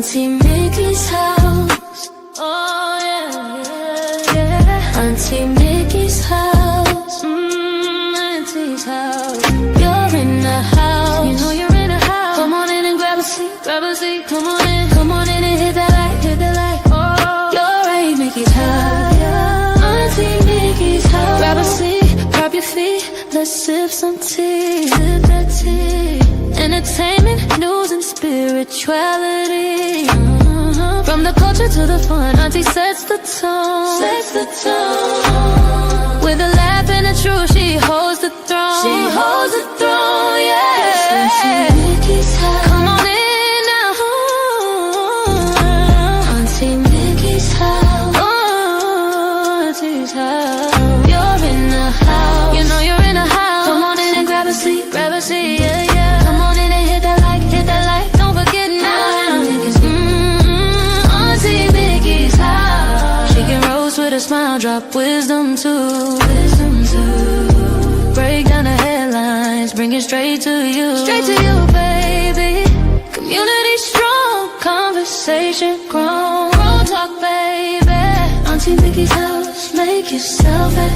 Auntie Mickey's house. Oh yeah, yeah. Auntie Mickey's house. Auntie's house. You're in the house. You know you're in the house. Come on in and grab a seat, grab a seat. Come on in and hit that light, hit that light. Oh, you're Aunt Mickey's house. Auntie Mickey's house. Grab a seat, prop your feet. Let's sip some tea, sip that tea. Entertainment, news, and spirituality. From the culture to the fun, Auntie sets the tone. Sets the tone. With a laugh and a truth, she holds the throne. She holds the throne, yeah. Auntie Mickey's house. Come on in now. Auntie Mickey's house. Oh, Auntie's house. You're in the house. You know you're in the house. Come on in and grab a seat, yeah, yeah. Come on in and hit that light. Don't forget now. Auntie Mickey's house. She can roast with a smile, drop wisdom too. Break down the headlines, bring it straight to you. Straight to you, baby. Community strong, conversation grown. Grown talk, baby. Auntie Mickey's house. Make yourself at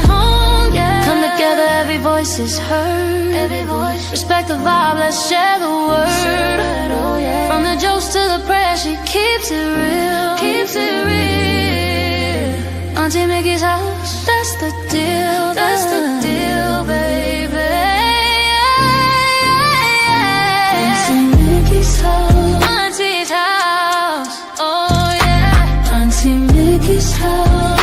home, yeah. Come together, every voice is heard. Every voice. Respect the vibe, let's share the word. Oh, yeah. From the jokes to the prayers, she keeps it real. Keeps it real. Auntie Mickey's house, that's the deal. That's the deal, baby. Auntie Mickey's house. Auntie's house. Oh yeah. Auntie Mickey's house.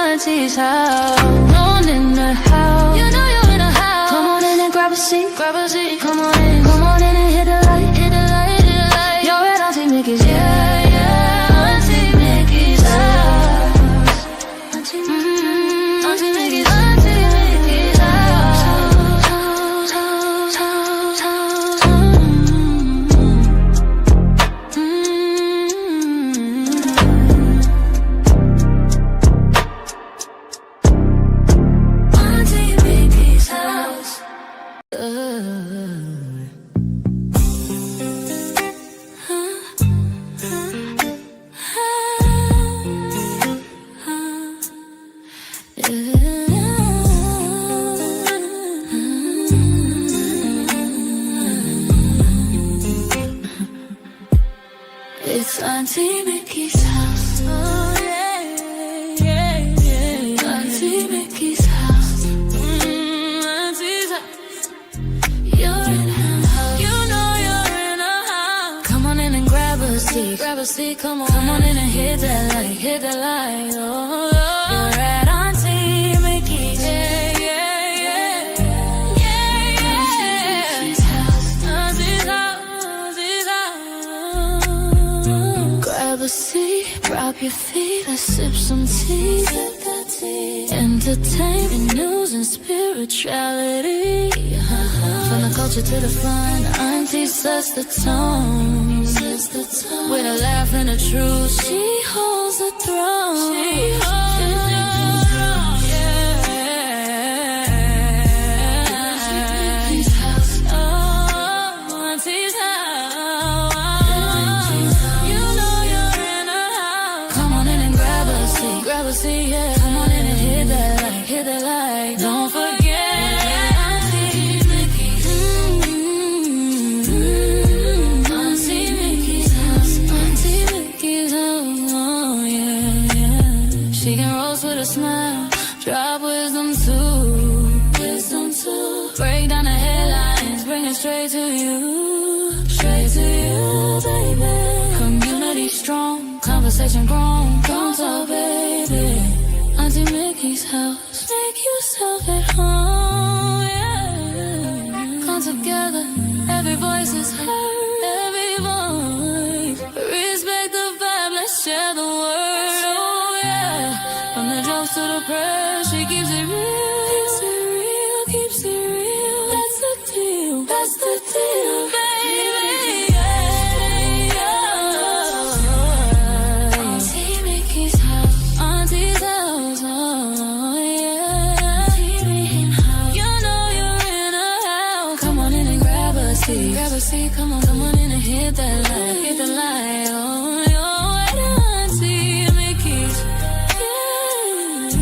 Auntie's house. On in the house. You know you're in the house. Come on in and grab a seat. Come on in and hit the light. You're at Auntie Mickey's, yeah, yeah. Auntie Mickey's house. Auntie Mickey's, Auntie Mickey's house. Auntie Mickey's house. It's Auntie Mickey's house. Oh yeah, yeah, yeah. Auntie Mickey's house. Auntie's house. You're in her house. You know you're in her house. Come on in and grab a seat. Come on in and hit that light. Oh, you're at Auntie Mickey's. Yeah, yeah, yeah. Yeah, yeah. Auntie's house. Auntie's house. Grab a seat, drop your feet, let's sip some tea. Entertainment, news, and spirituality. From the culture to the fun, Auntie sets the tone. With a laugh and a truth, she holds the throne. She holds the throne, yeah. Auntie's house. Oh, Auntie's house. You know you're in her house. Come on in and grab a seat, yeah. Come on in and hit that light. Don't forget. She can roast with a smile, drop wisdom too. Break down the headlines, bring it straight to you. Straight to you, baby. Community strong, conversation grown. Don't talk, baby. Auntie Mickey's house. Make yourself at home, yeah. Come together, every voice is heard. Every voice. Respect the vibe, let's share the word. Oh yeah. From the jokes to the prayers, she keeps it real. Keeps it real. That's the deal. That's the deal, baby. Yeah. Auntie Mickey's house. Auntie's house. Oh yeah. Auntie Mickey's house. You know you're in a house. Come on in and grab a seat. Come on in and hit hit the light on your way to Auntie Mickey's. Yeah.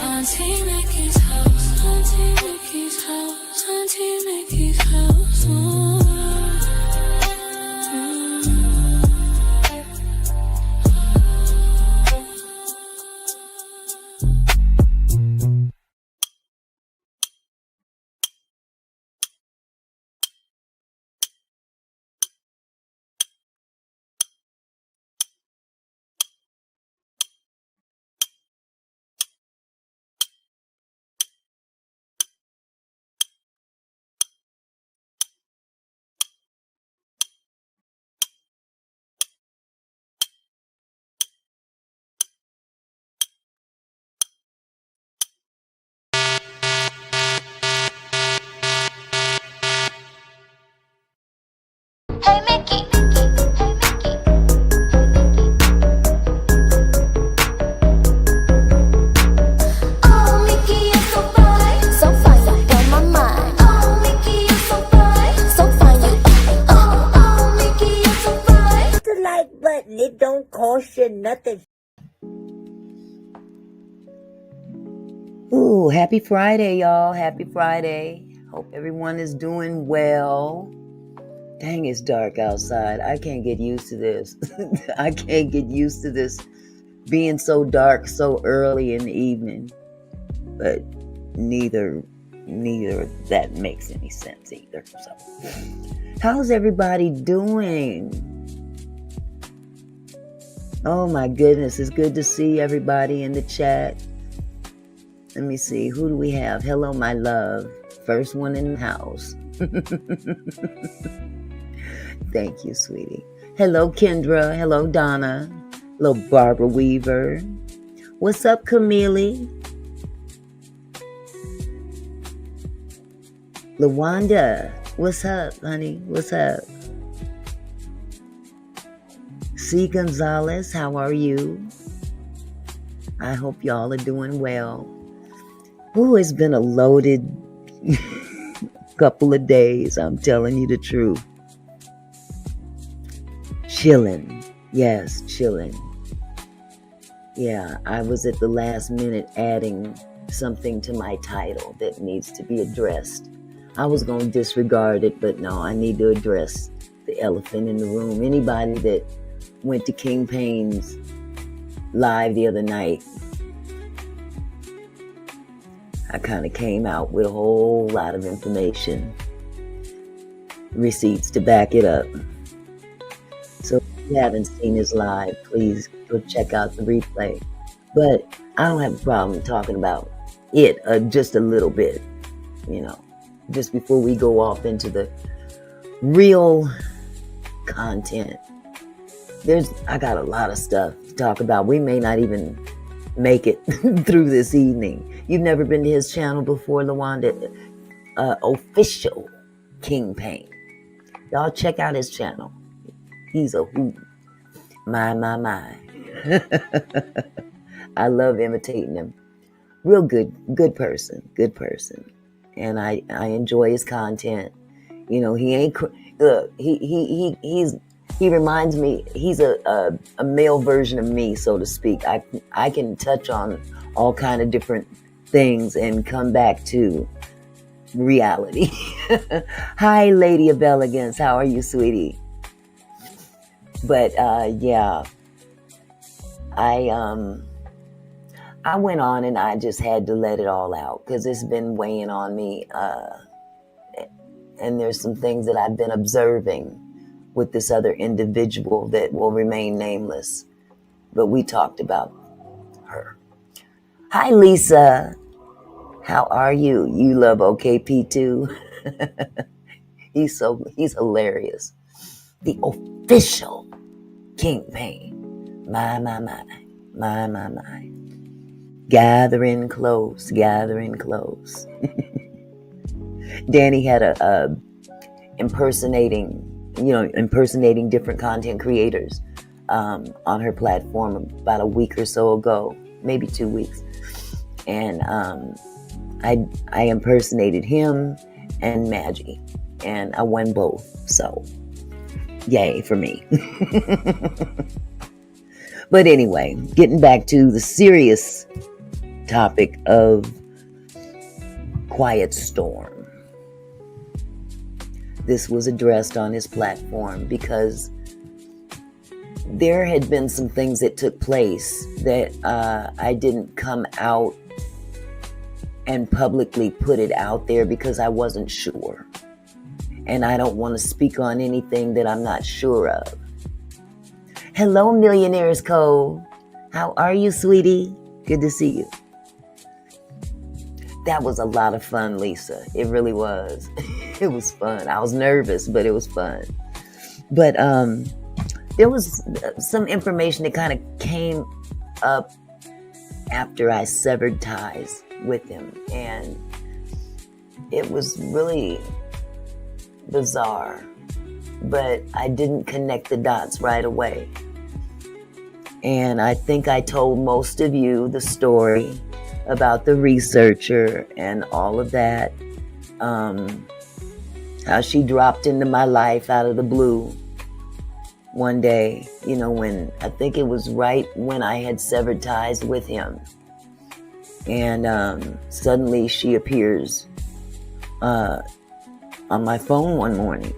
Auntie Mickey's house, Auntie Mickey's house, Auntie Mickey's house. Ooh. Hey Mickey, hey Mickey. Oh Mickey, you're so fine, you blow my mind. Oh Mickey, you're so fine, you. Oh Mickey, you're so fine. Hit the like button, it don't cost you nothing. Ooh, happy Friday, y'all. Happy Friday. Hope everyone is doing well. Dang, it's dark outside. I can't get used to this. I can't get used to this being so dark so early in the evening. But neither of that makes any sense either. So, how's everybody doing? Oh my goodness, it's good to see everybody in the chat. Let me see, who do we have? Hello, my love. First one in the house. Thank you, sweetie. Hello, Kendra. Hello, Donna. Hello, Barbara Weaver. What's up, Camille? LaWanda. What's up, honey? What's up? C. Gonzalez, how are you? I hope y'all are doing well. Ooh, it's been a loaded couple of days. I'm telling you the truth. Chilling. Yes, chilling. Yeah, I was at the last minute adding something to my title that needs to be addressed. I was going to disregard it, but no, I need to address the elephant in the room. Anybody that went to King Payne's live the other night, I kind of came out with a whole lot of information, receipts to back it up. So if you haven't seen his live, please go check out the replay. But I don't have a problem talking about it just a little bit, just before we go off into the real content. I got a lot of stuff to talk about. We may not even make it through this evening. You've never been to his channel before, LaWanda, official King Payne. Y'all check out his channel. He's a hoot. My. I love imitating him. Real good person. And I enjoy his content. He ain't, he reminds me, he's a male version of me, so to speak. I can touch on all kind of different things and come back to reality. Hi, Lady of Elegance. How are you, sweetie? But yeah, I went on and I just had to let it all out because it's been weighing on me. And there's some things that I've been observing with this other individual that will remain nameless. But we talked about her. Hi, Lisa. How are you? You love OKP too? He's hilarious. The official King Payne. My. Gathering close. Danny had a impersonating different content creators on her platform about a week or so ago, maybe 2 weeks. And I impersonated him and Maggie, and I won both. So Yay for me. But anyway, getting back to the serious topic of Quiet Storm. This was addressed on his platform because there had been some things that took place that I didn't come out and publicly put it out there because I wasn't sure. And I don't want to speak on anything that I'm not sure of. Hello, Millionaires Cove. How are you, sweetie? Good to see you. That was a lot of fun, Lisa. It really was. It was fun. I was nervous, but it was fun. But there was some information that kind of came up after I severed ties with him. And it was really bizarre. But I didn't connect the dots right away. And I think I told most of you the story about the researcher and all of that. How she dropped into my life out of the blue one day, when I think it was right when I had severed ties with him. And suddenly she appears on my phone one morning.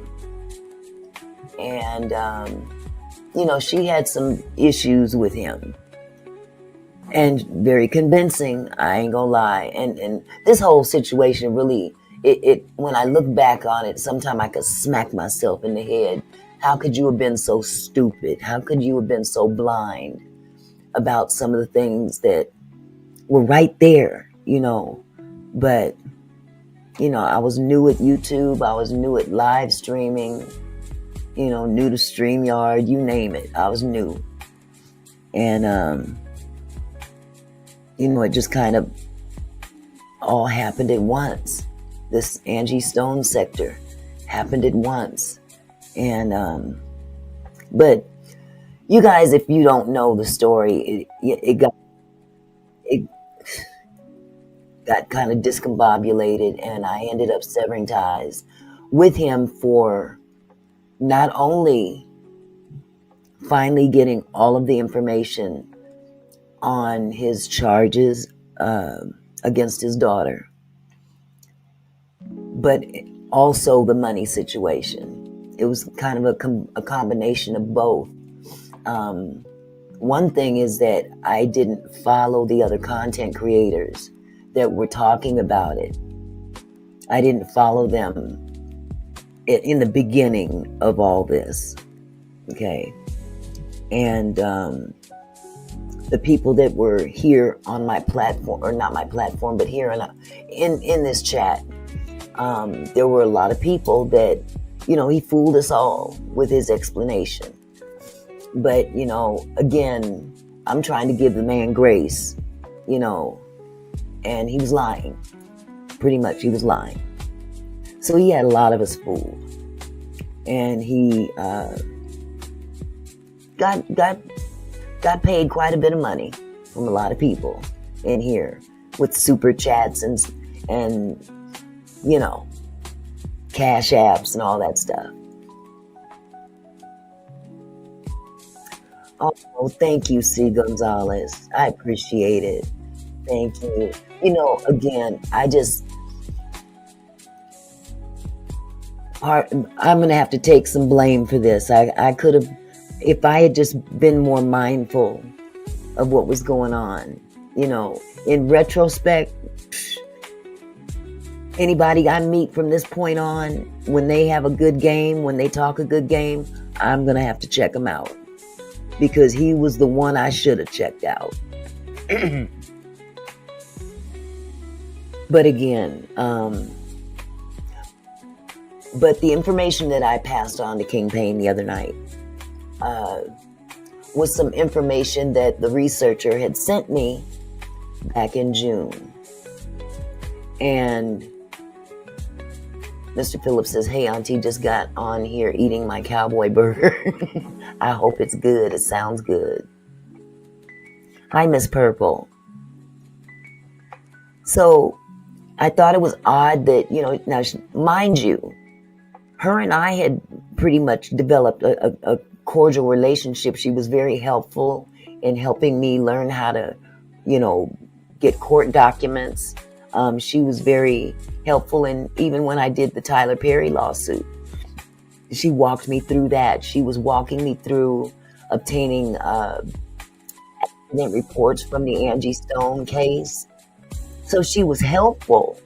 And, she had some issues with him. And very convincing, I ain't gonna lie. And this whole situation really, it when I look back on it, sometimes I could smack myself in the head. How could you have been so stupid? How could you have been so blind about some of the things that were right there, But, I was new at YouTube. I was new at live streaming, new to StreamYard, you name it. I was new. And, it just kind of all happened at once. This Angie Stone sector happened at once. And, but you guys, if you don't know the story, it got kind of discombobulated, and I ended up severing ties with him for not only finally getting all of the information on his charges against his daughter, but also the money situation. It was kind of a combination of both. One thing is that I didn't follow the other content creators that were talking about it. I didn't follow them in the beginning of all this. Okay. And the people that were here on my platform, or not my platform, but here in this chat, there were a lot of people that, he fooled us all with his explanation. But, again, I'm trying to give the man grace, and he was lying. Pretty much, he was lying. So he had a lot of us fooled. And he got paid quite a bit of money from a lot of people in here with super chats and cash apps and all that stuff. Oh, thank you, C. Gonzalez. I appreciate it. Thank you. Again, I'm going to have to take some blame for this. I could have, if I had just been more mindful of what was going on, in retrospect, anybody I meet from this point on, when they have a good game, when they talk a good game, I'm going to have to check them out. Because he was the one I should have checked out. But again, but the information that I passed on to King Payne the other night was some information that the researcher had sent me back in June. And Mr. Phillips says, hey, Auntie, just got on here eating my cowboy burger. I hope it's good. It sounds good. Hi, Miss Purple. So I thought it was odd that, now, mind you, her and I had pretty much developed a cordial relationship. She was very helpful in helping me learn how to, get court documents. She was very helpful, and even when I did the Tyler Perry lawsuit, she walked me through that. She was walking me through obtaining accident reports from the Angie Stone case. So she was helpful.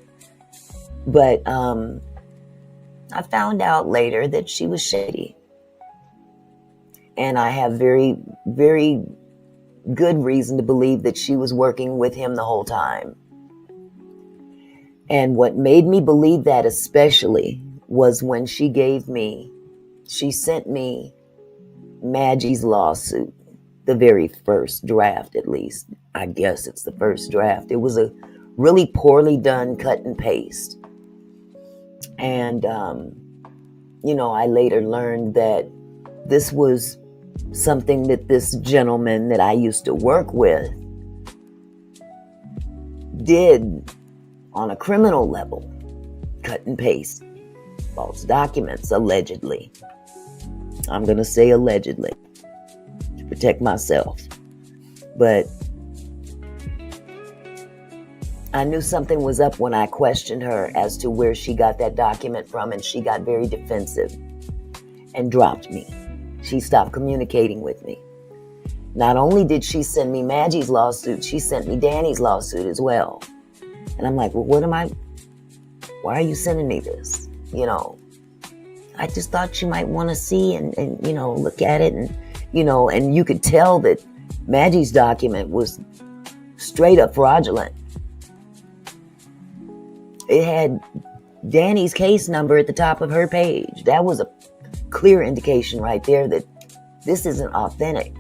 But I found out later that she was shady. And I have very, very good reason to believe that she was working with him the whole time. And what made me believe that especially was when she sent me Maggie's lawsuit, the very first draft, at least. I guess it's the first draft. It was a really poorly done cut and paste. And, I later learned that this was something that this gentleman that I used to work with did on a criminal level. Cut and paste false documents, allegedly. I'm going to say allegedly to protect myself. But I knew something was up when I questioned her as to where she got that document from, and she got very defensive and dropped me. She stopped communicating with me. Not only did she send me Maggie's lawsuit, she sent me Danny's lawsuit as well. And I'm like, well, why are you sending me this? I just thought you might want to see and look at it, and you could tell that Maggie's document was straight up fraudulent. It had Danny's case number at the top of her page. That was a clear indication right there that this isn't authentic.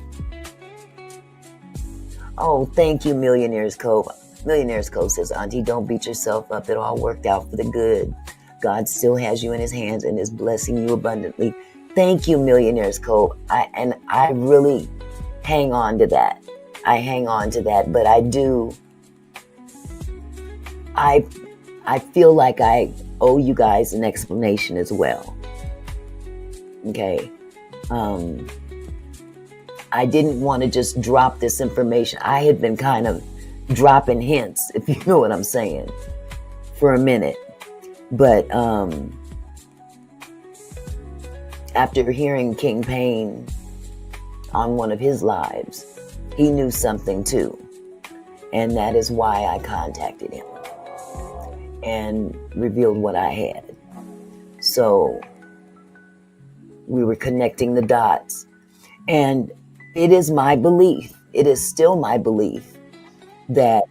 Oh, thank you, Millionaires Cove. Millionaires Cove says, Auntie, don't beat yourself up. It all worked out for the good. God still has you in his hands and is blessing you abundantly. Thank you, Millionaires Cove. I really hang on to that. But I feel like I owe you guys an explanation as well. Okay. I didn't want to just drop this information. I had been kind of dropping hints, if you know what I'm saying, for a minute. But after hearing King Payne on one of his lives, he knew something too. And that is why I contacted him and revealed what I had. So we were connecting the dots. And it is my belief, it is still my belief, that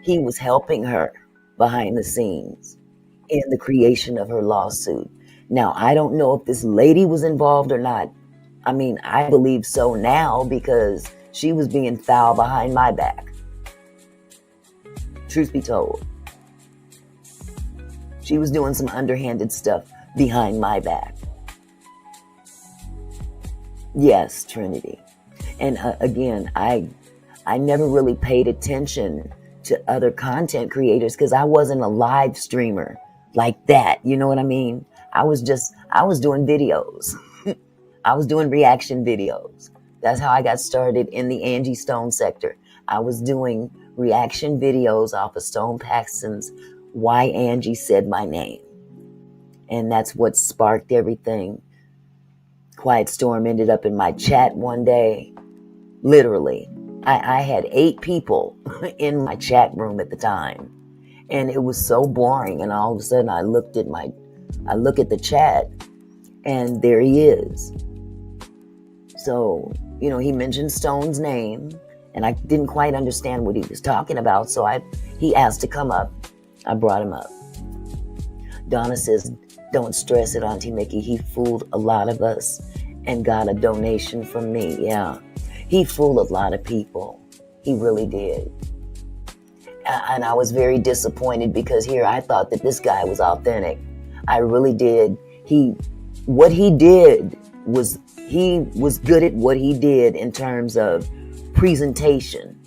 he was helping her behind the scenes in the creation of her lawsuit. Now, I don't know if this lady was involved or not. I mean, I believe so now because she was being foul behind my back. Truth be told. She was doing some underhanded stuff behind my back. Yes, Trinity. And again, I never really paid attention to other content creators because I wasn't a live streamer like that. You know what I mean? I was doing videos. I was doing reaction videos. That's how I got started in the Angie Stone sector. I was doing reaction videos off of Stone Paxton's Why Angie Said My Name. And that's what sparked everything. Quiet Storm ended up in my chat one day. Literally. I had 8 people in my chat room at the time. And it was so boring. And all of a sudden I look at the chat and there he is. So, he mentioned Stone's name and I didn't quite understand what he was talking about. So he asked to come up. I brought him up. Donna says, don't stress it, Auntie Mickey. He fooled a lot of us and got a donation from me. Yeah. He fooled a lot of people. He really did. And I was very disappointed because here I thought that this guy was authentic. I really did. What he did was he was good at what he did in terms of presentation.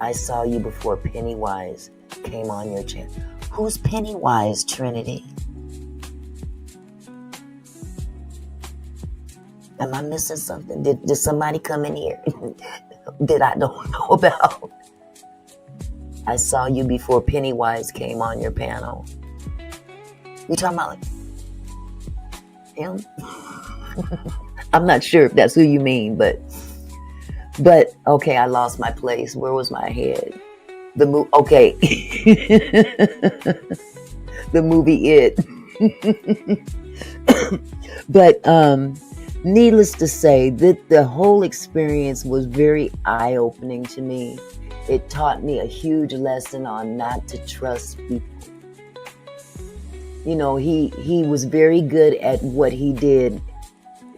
I saw you before Pennywise came on your channel. Who's Pennywise, Trinity? Am I missing something? Did somebody come in here that I don't know about? I saw you before Pennywise came on your panel. You talking about him? I'm not sure if that's who you mean, but okay, I lost my place. Where was my head? Okay. The movie It. But needless to say, that the whole experience was very eye-opening to me. It taught me a huge lesson on not to trust people. You know, he was very good at what he did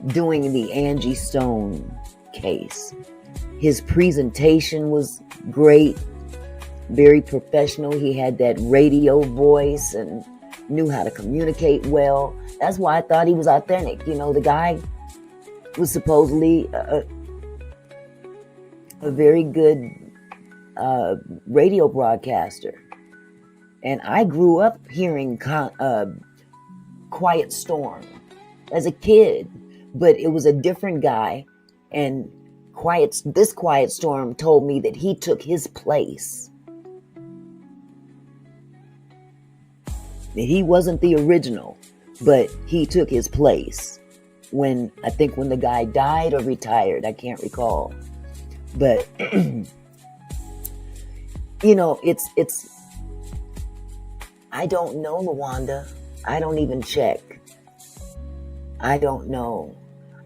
doing the Angie Stone case. His presentation was great, very professional. He had that radio voice and knew how to communicate well. That's why I thought he was authentic. You know, the guy was supposedly a very good radio broadcaster. And I grew up hearing Quiet Storm as a kid, but it was a different guy. And this Quiet Storm told me that he took his place. That he wasn't the original, but he took his place when the guy died or retired. I can't recall. But, you know, it's I don't know, Lawanda. I don't even check. I don't know.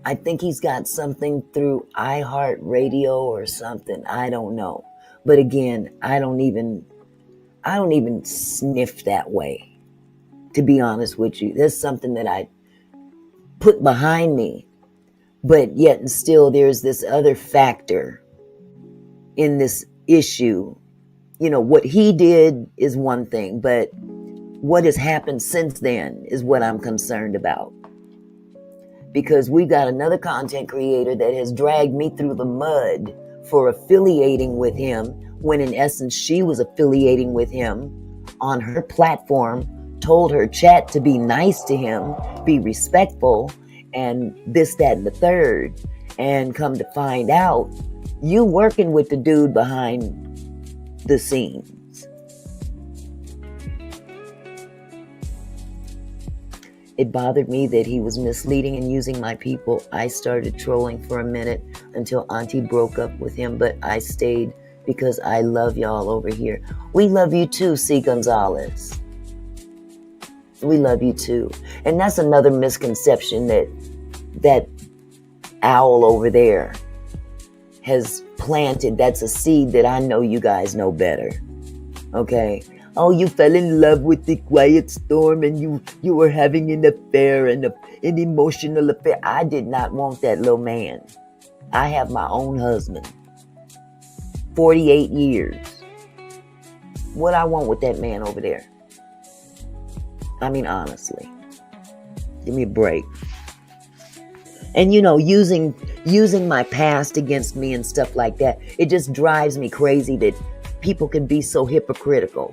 I think he's got something through iHeartRadio or something. I don't know. But again, I don't even sniff that way, to be honest with you. There's something that I put behind me, but yet and still there's this other factor in this issue. You know, what he did is one thing, but what has happened since then is what I'm concerned about. Because we've got another content creator that has dragged me through the mud for affiliating with him, when in essence she was affiliating with him on her platform, told her chat to be nice to him, be respectful, and this, that, and the third. And come to find out, you working with the dude behind the scenes. It bothered me that he was misleading and using my people. I started trolling for a minute until Auntie broke up with him, but I stayed because I love y'all over here. We love you too, C. Gonzalez. We love you too. And that's another misconception that owl over there has planted. That's a seed that I know you guys know better. Okay? Oh, you fell in love with the Quiet Storm and you were having an affair and an emotional affair. I did not want that little man. I have my own husband. 48 years. What I want with that man over there? I mean, honestly. Give me a break. And, you know, using my past against me and stuff like that, it just drives me crazy that people can be so hypocritical.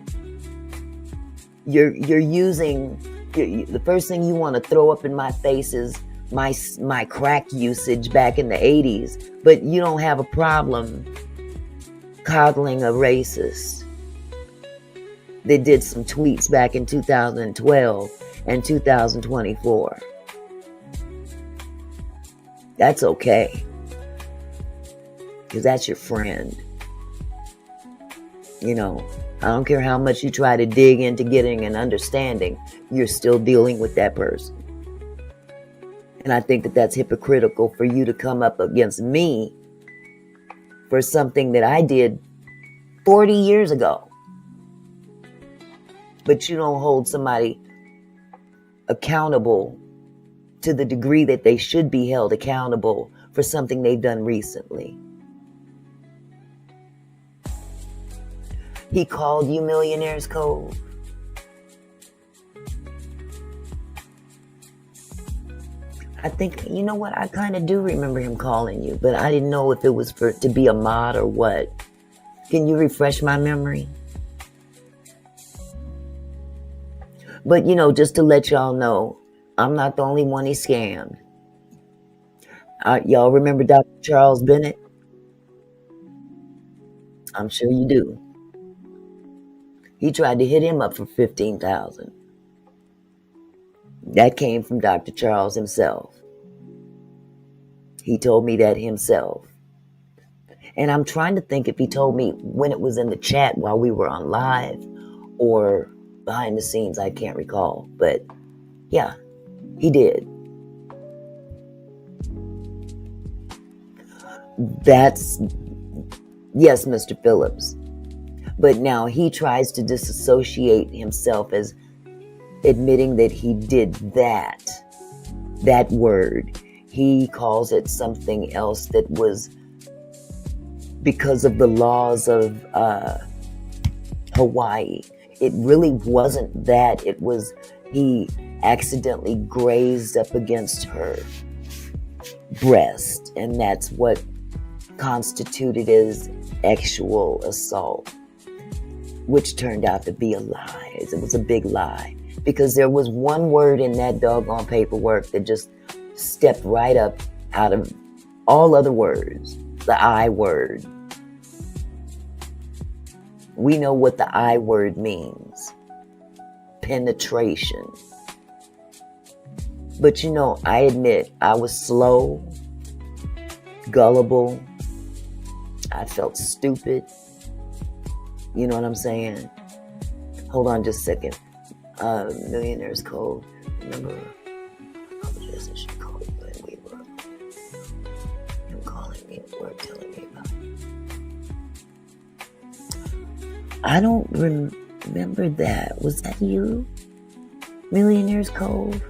You're using, the first thing you want to throw up in my face is my crack usage back in the 80s, but you don't have a problem coddling a racist that did some tweets back in 2012 and 2024. That's okay, because that's your friend. You know, I don't care how much you try to dig into getting an understanding, you're still dealing with that person. And I think that that's hypocritical for you to come up against me for something that I did 40 years ago. But you don't hold somebody accountable to the degree that they should be held accountable for something they've done recently. He called you Millionaire's Cove. I think, you know what, I kind of do remember him calling you, but I didn't know if it was to be a mod or what. Can you refresh my memory? But, just to let y'all know, I'm not the only one he scammed. Y'all remember Dr. Charles Bennett? I'm sure you do. He tried to hit him up for $15,000. That came from Dr. Charles himself. He told me that himself. And I'm trying to think if he told me when it was in the chat while we were on live or behind the scenes. I can't recall. But yeah, he did. Yes, Mr. Phillips. But now he tries to disassociate himself as admitting that he did that word. He calls it something else that was because of the laws of Hawaii. It really wasn't that. It was he accidentally grazed up against her breast, and that's what constituted as sexual assault, which turned out to be a lie. It was a big lie because there was one word in that doggone paperwork that just stepped right up out of all other words, the I word. We know what the I word means. Penetration. But I admit I was slow, gullible. I felt stupid. You know what I'm saying? Hold on just a second. Millionaire's Code. Remember? She called me when we were. Him calling me at work, telling me about it. I don't remember that. Was that you? Millionaire's Cove?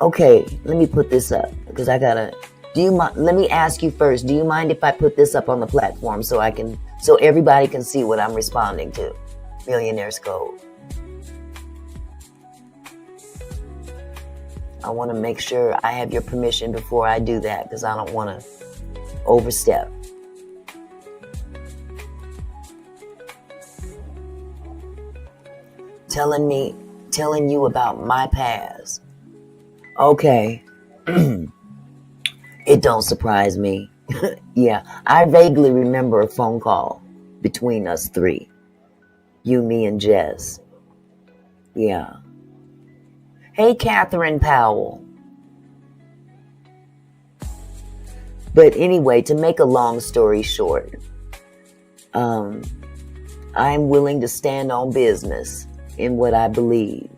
Okay, let me put this up because I gotta. Do you mind? Let me ask you first. Do you mind if I put this up on the platform so everybody can see what I'm responding to? Millionaire's Cove. I want to make sure I have your permission before I do that because I don't want to overstep. Telling you about my past. Okay. It don't surprise me. Yeah, I vaguely remember a phone call between us three. You, me, and Jess. Yeah. Hey, Catherine Powell. But anyway, to make a long story short, I'm willing to stand on business in what I believe.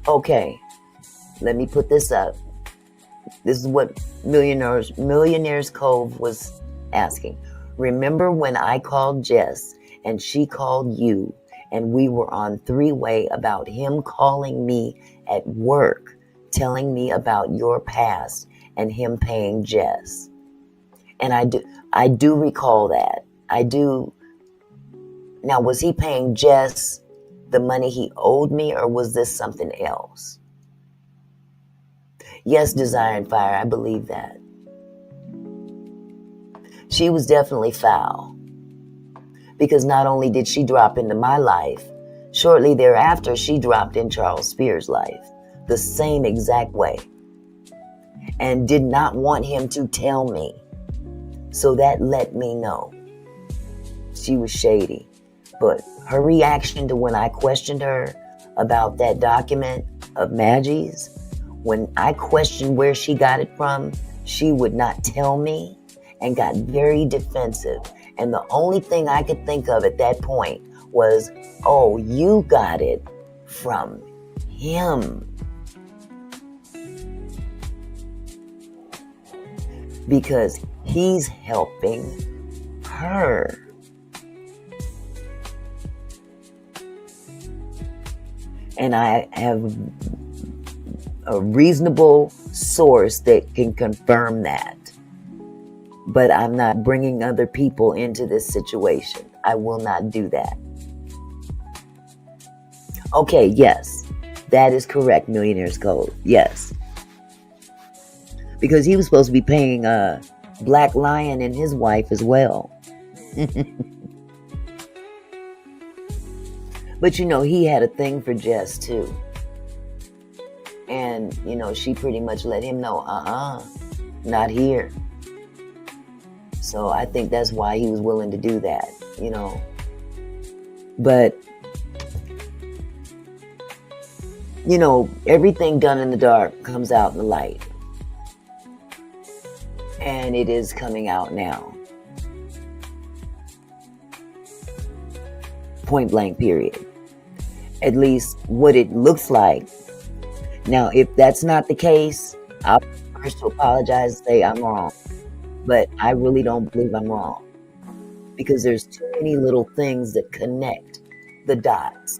Okay, let me put this up. This is what Millionaire's Cove was asking. Remember when I called Jess and she called you and we were on three-way about him calling me at work, telling me about your past and him paying Jess? And I do recall that. I do. Now, was he paying Jess the money he owed me, or was this something else? Yes, Desire and Fire, I believe that. She was definitely foul. Because not only did she drop into my life, shortly thereafter, she dropped in Charles Spears' life. The same exact way. And did not want him to tell me. So that let me know. She was shady. But her reaction to when I questioned her about that document of Maggie's, when I questioned where she got it from, she would not tell me and got very defensive. And the only thing I could think of at that point was, oh, you got it from him. Because he's helping her. And I have a reasonable source that can confirm that. But I'm not bringing other people into this situation. I will not do that. Okay, yes. That is correct, Millionaire's Code. Yes. Because he was supposed to be paying Black Lion and his wife as well. But he had a thing for Jess too. And, she pretty much let him know, not here. So I think that's why he was willing to do that, But, everything done in the dark comes out in the light. And it is coming out now. Point blank, period. At least what it looks like. Now, if that's not the case, I'll first to apologize and say I'm wrong. But I really don't believe I'm wrong. Because there's too many little things that connect the dots.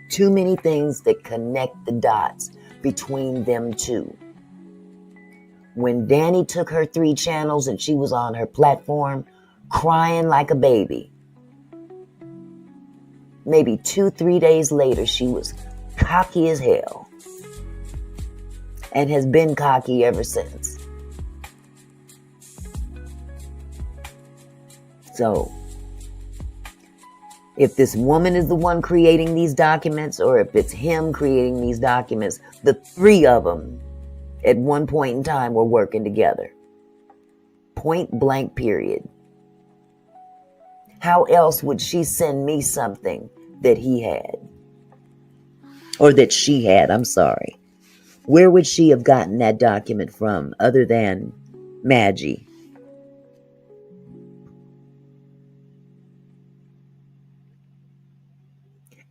Too many things that connect the dots between them two. When Danny took her 3 channels and she was on her platform crying like a baby, maybe 2-3 days later, she was cocky as hell and has been cocky ever since. So, if this woman is the one creating these documents, or if it's him creating these documents, the 3 of them at one point in time were working together. Point blank, period. How else would she send me something that he had? Or that she had, I'm sorry. Where would she have gotten that document from other than Maggie?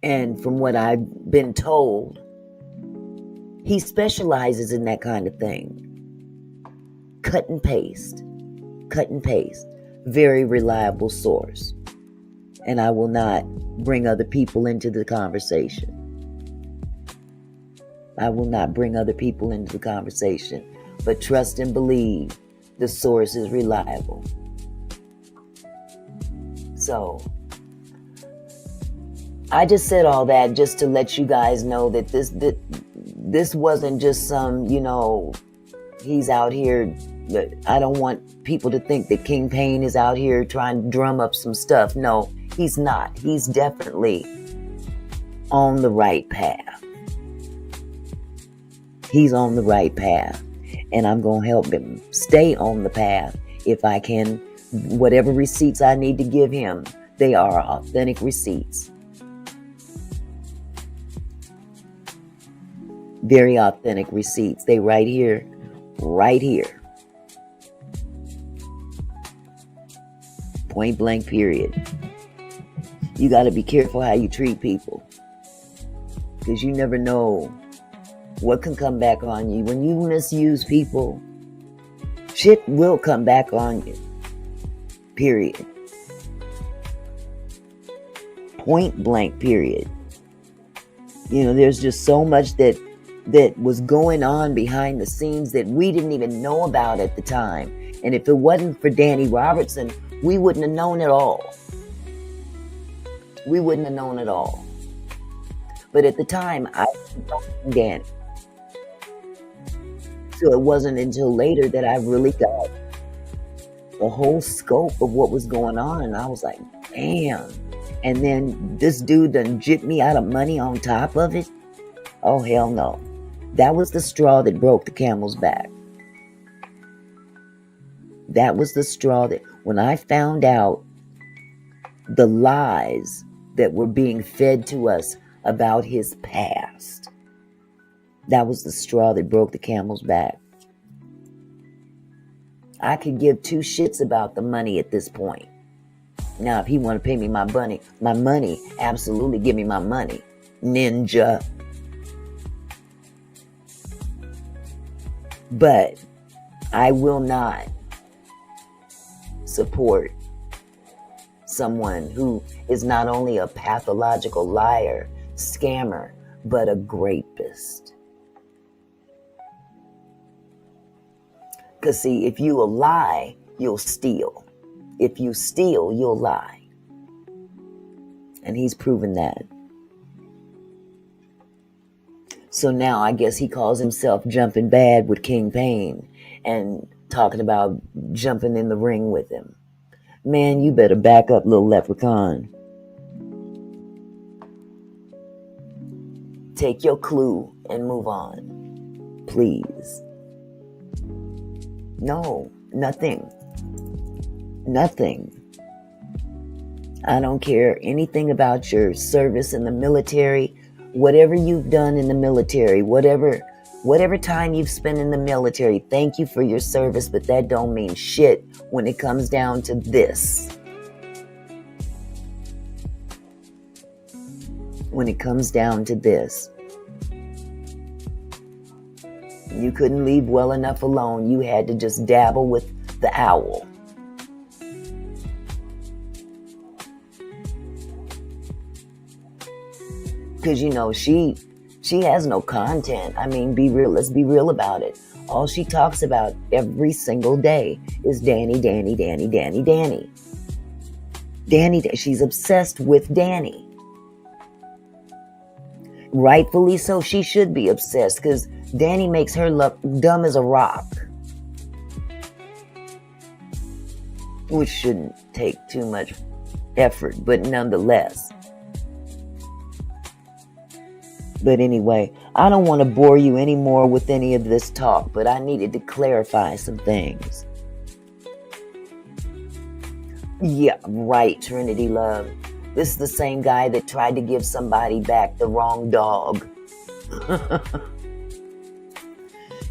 And from what I've been told, he specializes in that kind of thing. Cut and paste. Cut and paste. Very reliable source. And I will not bring other people into the conversation. I will not bring other people into the conversation. But trust and believe the source is reliable. So, I just said all that just to let you guys know that this wasn't just some, he's out here. I don't want people to think that King Pain is out here trying to drum up some stuff. No, he's not. He's definitely on the right path. He's on the right path. And I'm going to help him stay on the path if I can. Whatever receipts I need to give him, they are authentic receipts. Very authentic receipts. They right here. Point blank, period. You got to be careful how you treat people. Because you never know what can come back on you. When you misuse people, shit will come back on you. Period. Point blank, period. There's just so much that was going on behind the scenes that we didn't even know about at the time. And if it wasn't for Danny Robertson, we wouldn't have known at all. We wouldn't have known at all. But at the time, I didn't know Danny. So it wasn't until later that I really got the whole scope of what was going on. And I was like, damn. And then this dude done jipped me out of money on top of it. Oh, hell no. That was the straw that broke the camel's back. That was the straw that, when I found out the lies that were being fed to us about his past, that was the straw that broke the camel's back. I could give 2 shits about the money at this point. Now, if he want to pay me my money, absolutely give me my money, ninja. But I will not support someone who is not only a pathological liar, scammer, but a rapist. Because see, if you will lie, you'll steal. If you steal, you'll lie. And he's proven that. So now I guess he calls himself jumping bad with King Pain and talking about jumping in the ring with him. Man, you better back up, little leprechaun. Take your clue and move on. Please. No, nothing. Nothing. I don't care anything about your service in the military, whatever you've done in the military, whatever time you've spent in the military. Thank you for your service, but that don't mean shit when it comes down to this. When it comes down to this. You couldn't leave well enough alone. You had to just dabble with the owl. Because, she has no content. I mean, be real. Let's be real about it. All she talks about every single day is Danny, Danny, Danny, Danny, Danny. Danny, she's obsessed with Danny. Rightfully so, she should be obsessed because Danny makes her look dumb as a rock. Which shouldn't take too much effort, but nonetheless. But anyway, I don't want to bore you anymore with any of this talk, but I needed to clarify some things. Yeah, right, Trinity Love. This is the same guy that tried to give somebody back the wrong dog.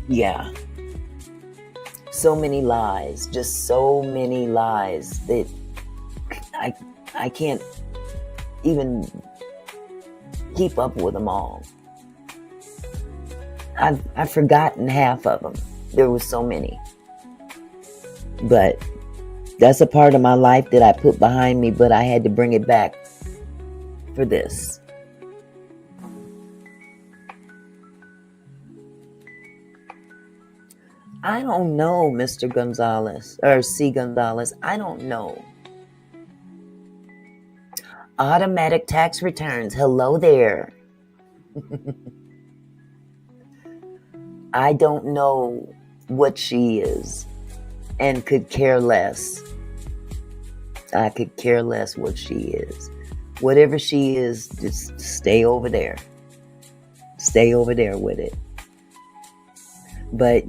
Yeah. So many lies, just so many lies that I can't even keep up with them all. I've forgotten half of them. There were so many. But that's a part of my life that I put behind me, but I had to bring it back for this. I don't know, Mr. Gonzalez, or C. Gonzalez. I don't know. Automatic tax returns. Hello there. I don't know what she is and could care less. I could care less what she is. Whatever she is, just stay over there. Stay over there with it. But,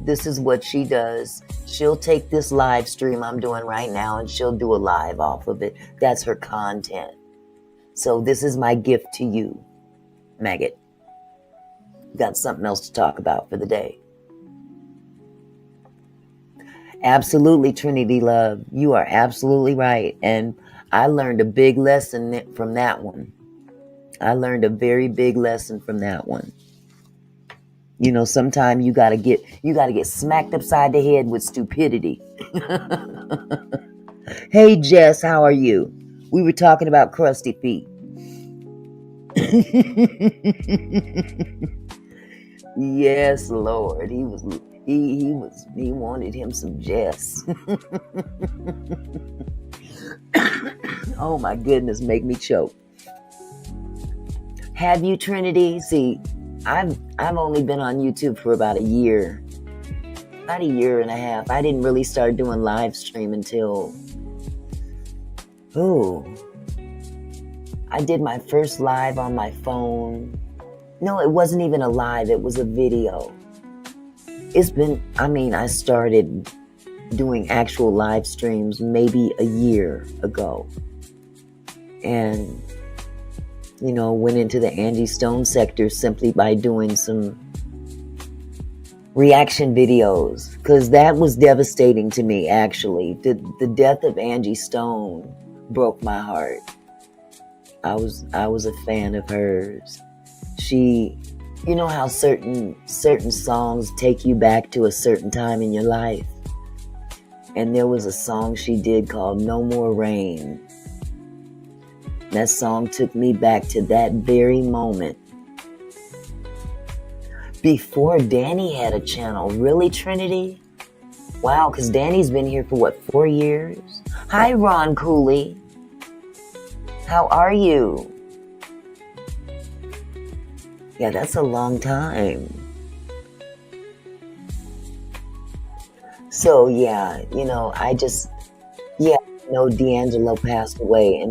this is what she does. She'll take this live stream I'm doing right now and she'll do a live off of it. That's her content. So this is my gift to you, Maggot. Got something else to talk about for the day. Absolutely, Trinity Love. You are absolutely right. And I learned a big lesson from that one. I learned a very big lesson from that one. Sometimes you gotta get smacked upside the head with stupidity. Hey Jess, how are you? We were talking about crusty feet. Yes, Lord. He wanted him some Jess. Oh my goodness, make me choke. Have you, Trinity? See, I've only been on YouTube for about a year and a half. I didn't really start doing live stream until I did my first live on my phone. No, it wasn't even a live, it was a video. I started doing actual live streams maybe a year ago. And, went into the Angie Stone sector simply by doing some reaction videos. Because that was devastating to me, actually. The death of Angie Stone broke my heart. I was a fan of hers. She, how certain songs take you back to a certain time in your life. And there was a song she did called No More Rain. That song took me back to that very moment. Before Danny had a channel. Really, Trinity? Wow, because Danny's been here for 4 years? Hi, Ron Cooley. How are you? Yeah, that's a long time. So, yeah, D'Angelo passed away,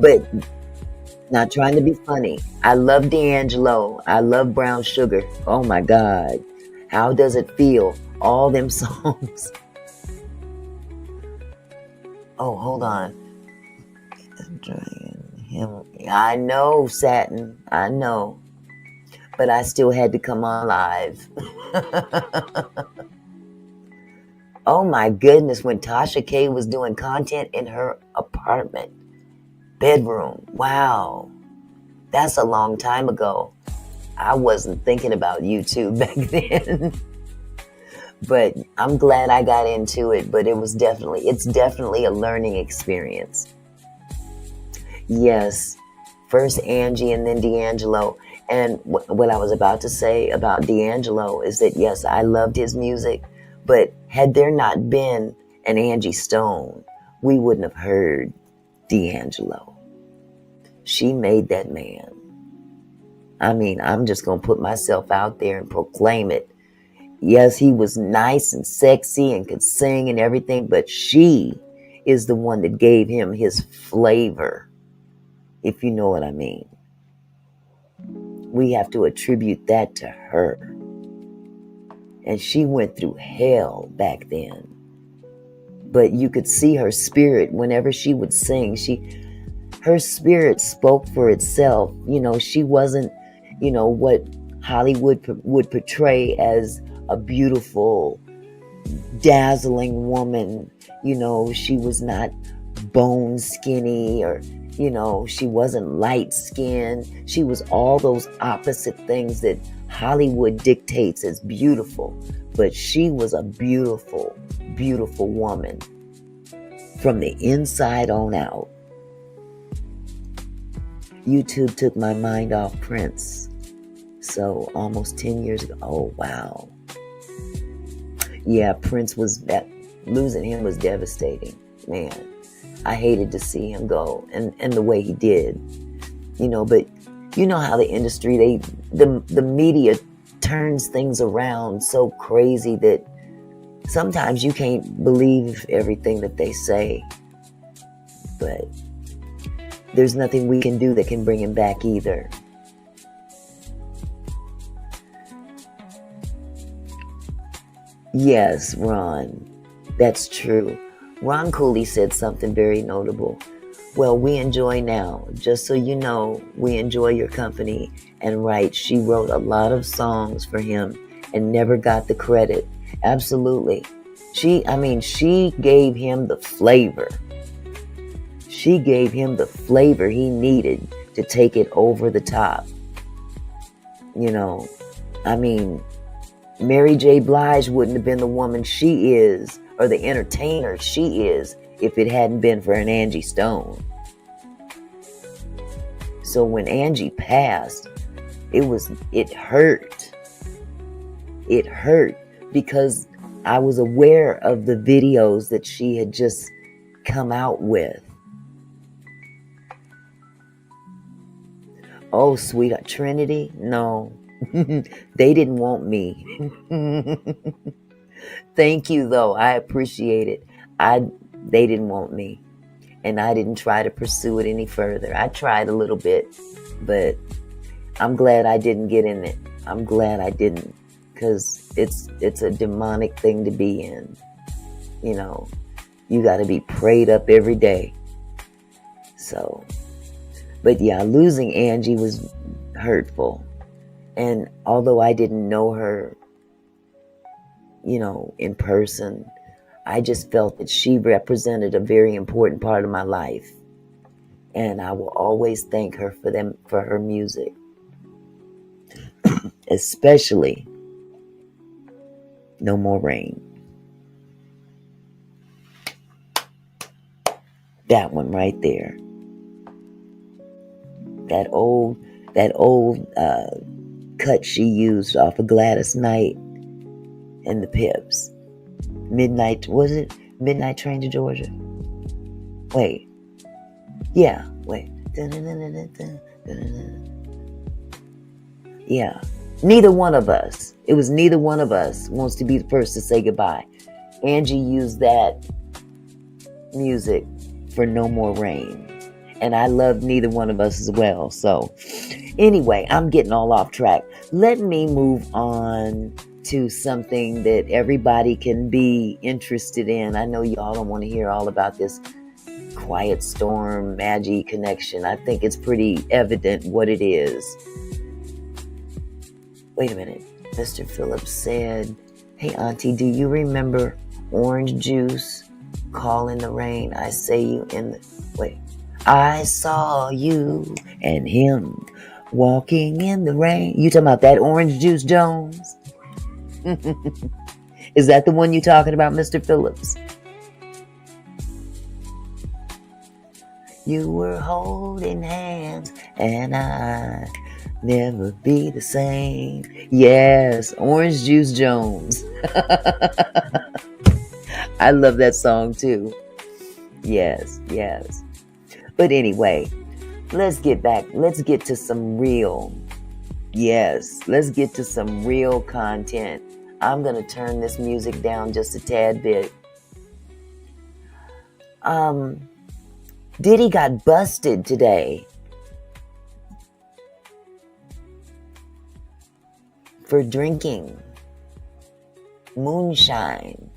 but Not trying to be funny. I love D'Angelo. I love Brown Sugar. Oh my God. How does it feel? All them songs. Oh, hold on. I know, Satin. I know. But I still had to come on live. Oh my goodness, when Tasha K was doing content in her apartment bedroom. Wow. That's a long time ago. I wasn't thinking about YouTube back then. But I'm glad I got into it, but it's definitely a learning experience. Yes. First Angie and then D'Angelo. And what I was about to say about D'Angelo is that, yes, I loved his music, but had there not been an Angie Stone, we wouldn't have heard D'Angelo. She made that man. I mean, I'm just going to put myself out there and proclaim it. Yes, he was nice and sexy and could sing and everything, but she is the one that gave him his flavor, if you know what I mean. We have to attribute that to her. And she went through hell back then. But you could see her spirit whenever she would sing. Her spirit spoke for itself. You know, she wasn't, what Hollywood would portray as a beautiful, dazzling woman. She was not bone skinny or, she wasn't light skinned. She was all those opposite things that Hollywood dictates as beautiful. But she was a beautiful, beautiful woman from the inside on out. YouTube took my mind off Prince. So almost 10 years ago. Oh, wow. Yeah, Prince losing him was devastating. Man, I hated to see him go and the way he did. But you know how the industry, the media turns things around so crazy that sometimes you can't believe everything that they say. But there's nothing we can do that can bring him back either. Yes, Ron, that's true. Ron Cooley said something very notable. Well, we enjoy now. Just so you know, we enjoy your company. And right, she wrote a lot of songs for him and never got the credit. Absolutely. She gave him the flavor. She gave him the flavor he needed to take it over the top. Mary J. Blige wouldn't have been the woman she is, or the entertainer she is, if it hadn't been for an Angie Stone. So when Angie passed, it hurt. It hurt because I was aware of the videos that she had just come out with. Oh, sweetheart, Trinity? No. They didn't want me. Thank you, though. I appreciate it. They didn't want me. And I didn't try to pursue it any further. I tried a little bit, but I'm glad I didn't get in it. I'm glad I didn't, because it's a demonic thing to be in. You got to be prayed up every day. So, but yeah, losing Angie was hurtful. And although I didn't know her, in person, I just felt that she represented a very important part of my life. And I will always thank her for her music. Especially No More Rain. That one right there. That old cut she used off of Gladys Knight and the Pips. Midnight Train to Georgia? Wait. Yeah, wait. Yeah. Neither one of us. It was neither one of us wants to be the first to say goodbye. Angie used that music for No More Rain. And I love neither one of us as well. So anyway, I'm getting all off track. Let me move on to something that everybody can be interested in. I know y'all don't want to hear all about this quiet storm, Maggie connection. I think it's pretty evident what it is. Wait a minute. Mr. Phillips said, hey, Auntie, do you remember Orange Juice? Call in the rain. I say you in the... Wait. I saw you and him walking in the rain. You talking about that Orange Juice Jones? Is that the one you talking about, Mr. Phillips? You were holding hands and I never be the same. Yes, Orange Juice Jones. I love that song too. Yes. But anyway, let's get back. Let's get to some real. Yes, let's get to some real content. I'm going to turn this music down just a tad bit. Diddy got busted today for drinking moonshine.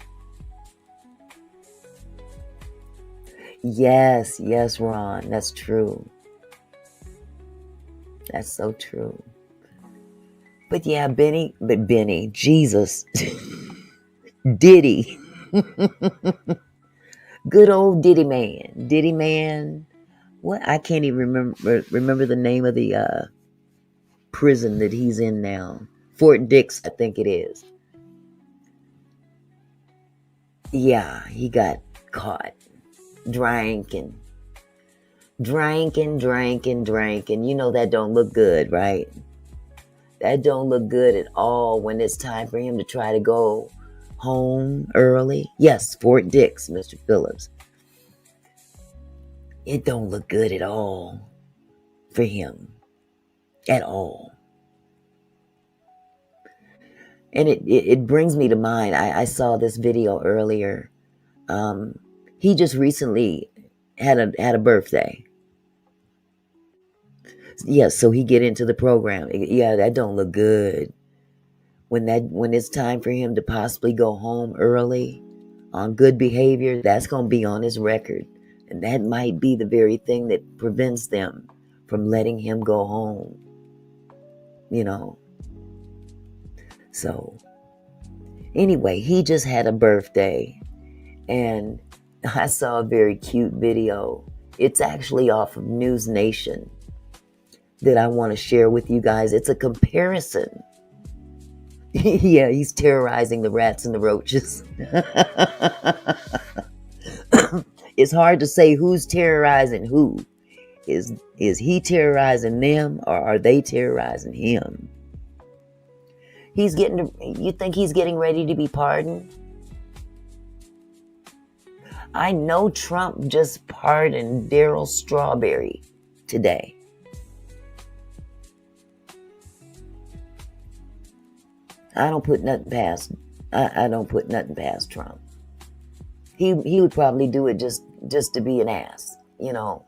Yes, Ron, that's true. That's so true. But yeah, Benny, Jesus, Diddy. Good old Diddy man. What? I can't even remember the name of the prison that he's in now. Fort Dix, I think it is. Yeah, he got caught drinking. You know that don't look good, right? That don't look good at all when it's time for him to try to go home early. Yes, Fort Dix, Mr. Phillips. It don't look good at all for him. At all. And it brings me to mind, I saw this video earlier. He just recently had a birthday. Yes, so he get into the program. Yeah, that don't look good. When it's time for him to possibly go home early on good behavior, that's going to be on his record. And that might be the very thing that prevents them from letting him go home. You know. So, anyway, he just had a birthday. And I saw a very cute video. It's actually off of News Nation that I want to share with you guys. It's a comparison. Yeah, he's terrorizing the rats and the roaches. It's hard to say who's terrorizing who. Is he terrorizing them or are they terrorizing him? You think he's getting ready to be pardoned? I know Trump just pardoned Darryl Strawberry today. I don't put nothing past Trump. He would probably do it just to be an ass, you know.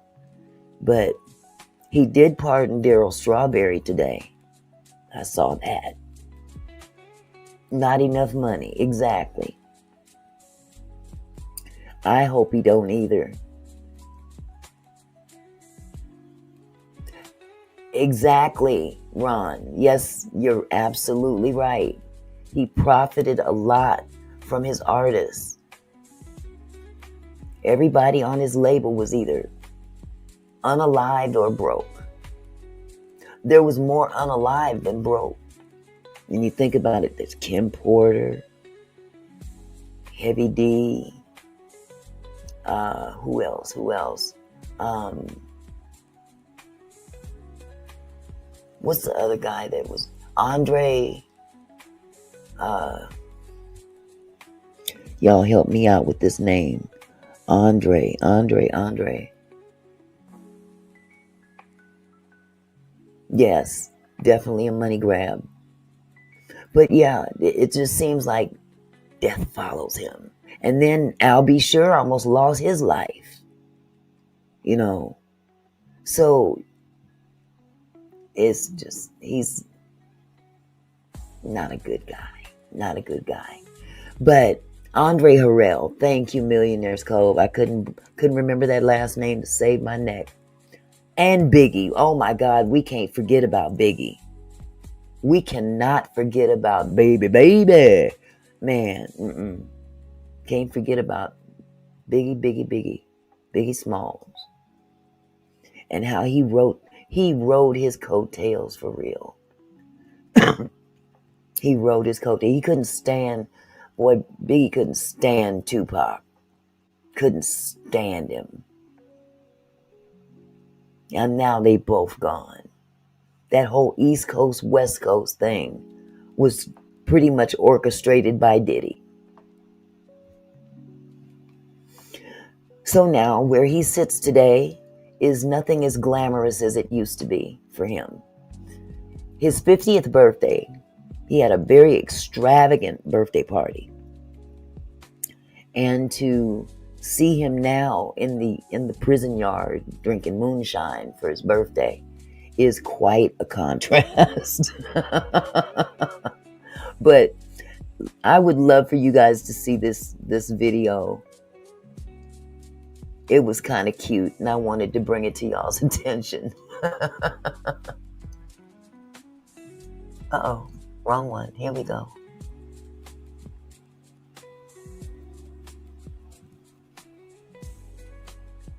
But he did pardon Darryl Strawberry today. I saw that. Not enough money, exactly. I hope he don't either. Exactly, Ron. Yes, you're absolutely right. He profited a lot from his artists. Everybody on his label was either unalived or broke. There was more unalived than broke. When you think about it, there's Kim Porter, Heavy D, who else? What's the other guy that was Andre? Y'all help me out with this name. Andre. Yes, definitely a money grab. But yeah, it just seems like death follows him. And then Al B. Sure almost lost his life. You know, So it's just, he's not a good guy. Not a good guy. But Andre Harrell, thank you, Millionaires Cove. I couldn't remember that last name to save my neck. And Biggie. Oh my God, we can't forget about Biggie. We cannot forget about baby. Man, can't forget about Biggie Smalls. And how he rode his coattails for real. He rode his coattails. He couldn't stand, boy, Biggie couldn't stand Tupac. Couldn't stand him. And now they both gone. That whole East Coast, West Coast thing was pretty much orchestrated by Diddy. So now where he sits today is nothing as glamorous as it used to be for him. His 50th birthday, he had a very extravagant birthday party. And to see him now in the prison yard drinking moonshine for his birthday is quite a contrast. But I would love for you guys to see this video. It was kind of cute, and I wanted to bring it to y'all's attention. Uh-oh, wrong one. Here we go.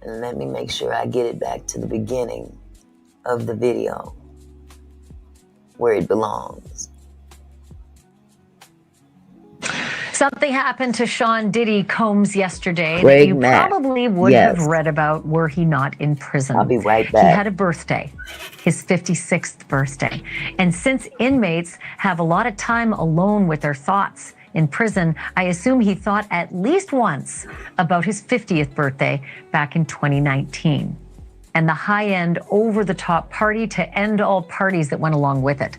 And let me make sure I get it back to the beginning of the video where it belongs. Something happened to Sean Diddy Combs yesterday Craig that you Mack. probably would Yes. have read about were he not in prison. I'll be right back. He had a birthday, his 56th birthday. And since inmates have a lot of time alone with their thoughts in prison, I assume he thought at least once about his 50th birthday back in 2019 and the high-end, over-the-top party to end all parties that went along with it.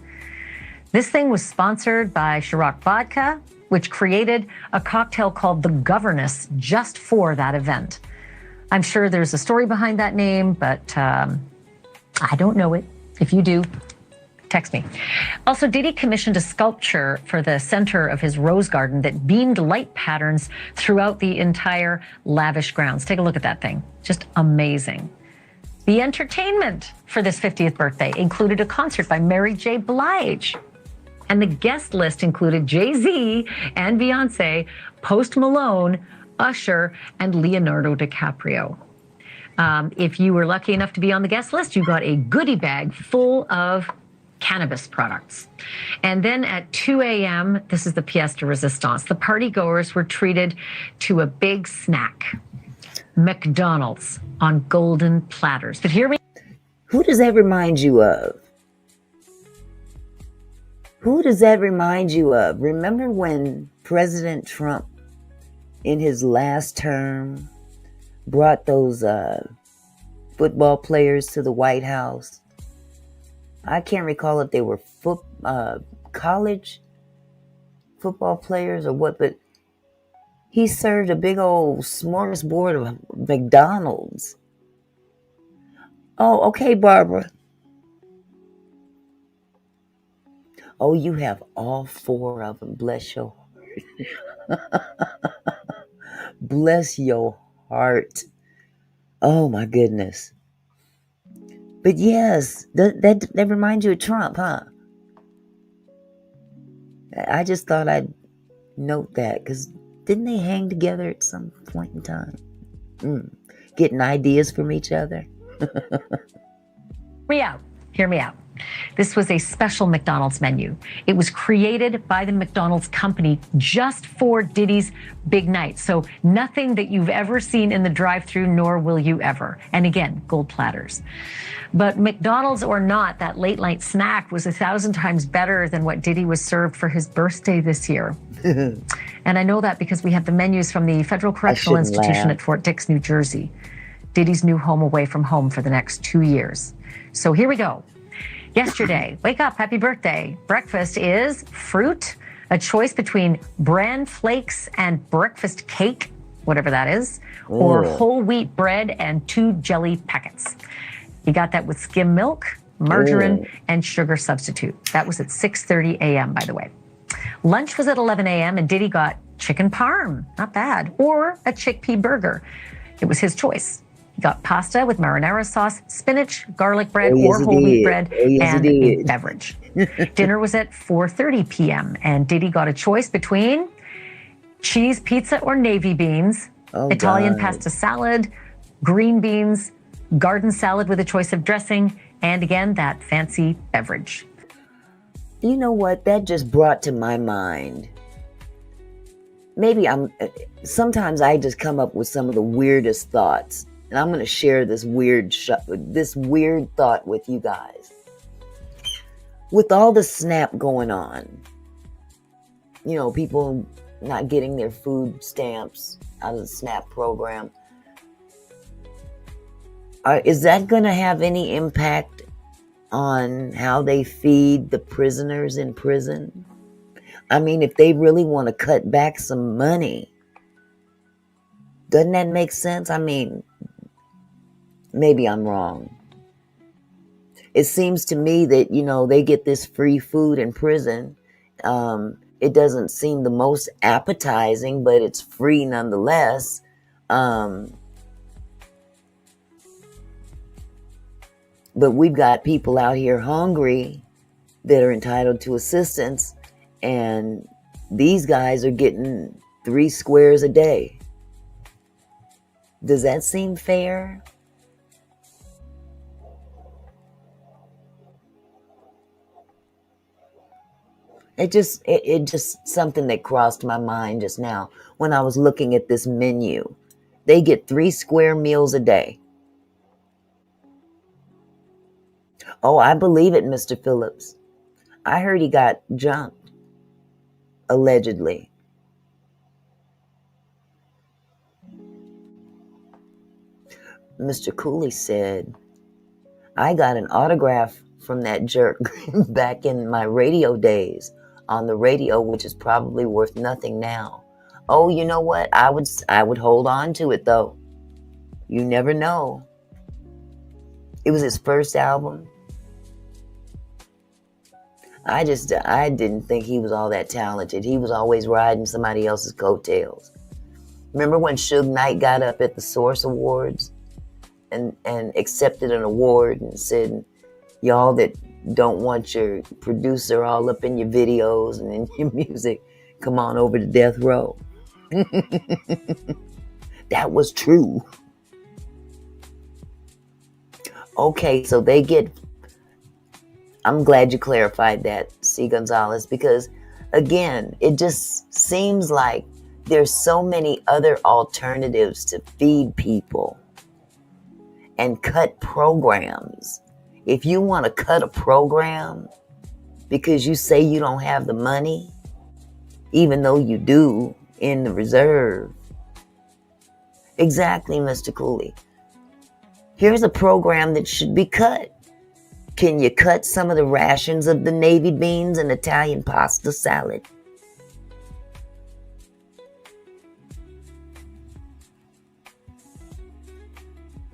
This thing was sponsored by Ciroc Vodka, which created a cocktail called the Governess just for that event. I'm sure there's a story behind that name, but I don't know it. If you do, text me. Also, Diddy commissioned a sculpture for the center of his rose garden that beamed light patterns throughout the entire lavish grounds. Take a look at that thing. Just amazing. The entertainment for this 50th birthday included a concert by Mary J. Blige. And the guest list included Jay-Z and Beyonce, Post Malone, Usher, and Leonardo DiCaprio. If you were lucky enough to be on the guest list, you got a goodie bag full of cannabis products. And then at 2 a.m., this is the pièce de résistance, the partygoers were treated to a big snack, McDonald's on golden platters. But hear me. Who does that remind you of? Who does that remind you of? Remember when President Trump, in his last term, brought those football players to the White House? I can't recall if they were college football players or what, but he served a big old smorgasbord of McDonald's. Oh, okay, Barbara. Oh, you have all 4 of them. Bless your heart. Bless your heart. Oh, my goodness. But yes, that reminds you of Trump, huh? I just thought I'd note that, because didn't they hang together at some point in time? Getting ideas from each other? Hear me out. This was a special McDonald's menu. It was created by the McDonald's company just for Diddy's big night. So nothing that you've ever seen in the drive-thru, nor will you ever. And again, gold platters. But McDonald's or not, that late night snack was 1,000 times better than what Diddy was served for his birthday this year. And I know that because we have the menus from the Federal Correctional Institution at Fort Dix, New Jersey. Diddy's new home away from home for the next 2 years. So here we go. Yesterday, wake up, happy birthday. Breakfast is fruit, a choice between bran flakes and breakfast cake, whatever that is, or whole wheat bread and 2 jelly packets. He got that with skim milk, margarine, Ooh. and sugar substitute. That was at 6:30 a.m., by the way. Lunch was at 11 a.m., and Diddy got chicken parm, not bad, or a chickpea burger. It was his choice. He got pasta with marinara sauce, spinach, garlic bread, Oh, yes, or he whole wheat did. bread, Oh, yes, he and a did. beverage. Dinner was at 4:30 p.m., and Diddy got a choice between cheese pizza or navy beans, Oh, Italian God. pasta salad, green beans, garden salad with a choice of dressing, and again, that fancy beverage. You know what? That just brought to my mind. Maybe sometimes I just come up with some of the weirdest thoughts. And I'm going to share this weird thought with you guys. With all the SNAP going on, people not getting their food stamps out of the SNAP program, is that going to have any impact on how they feed the prisoners in prison? I mean, if they really want to cut back some money, doesn't that make sense? I mean, maybe I'm wrong. It seems to me that, they get this free food in prison. It doesn't seem the most appetizing, but it's free nonetheless. But we've got people out here hungry that are entitled to assistance, and these guys are getting 3 squares a day. Does that seem fair? It just something that crossed my mind just now when I was looking at this menu. They get 3 square meals a day. Oh, I believe it, Mr. Phillips. I heard he got jumped, allegedly. Mr. Cooley said, I got an autograph from that jerk back in my radio days on the radio, which is probably worth nothing now. Oh, you know what? I would hold on to it, though. You never know. It was his first album. I didn't think he was all that talented. He was always riding somebody else's coattails. Remember when Suge Knight got up at the Source Awards and accepted an award and said, y'all that don't want your producer all up in your videos and in your music, come on over to death row. That was true. Okay, so they get... I'm glad you clarified that, C. Gonzalez, because, again, it just seems like there's so many other alternatives to feed people and cut programs. If you want to cut a program because you say you don't have the money, even though you do in the reserve. Exactly, Mr. Cooley. Here's a program that should be cut. Can you cut some of the rations of the navy beans and Italian pasta salad?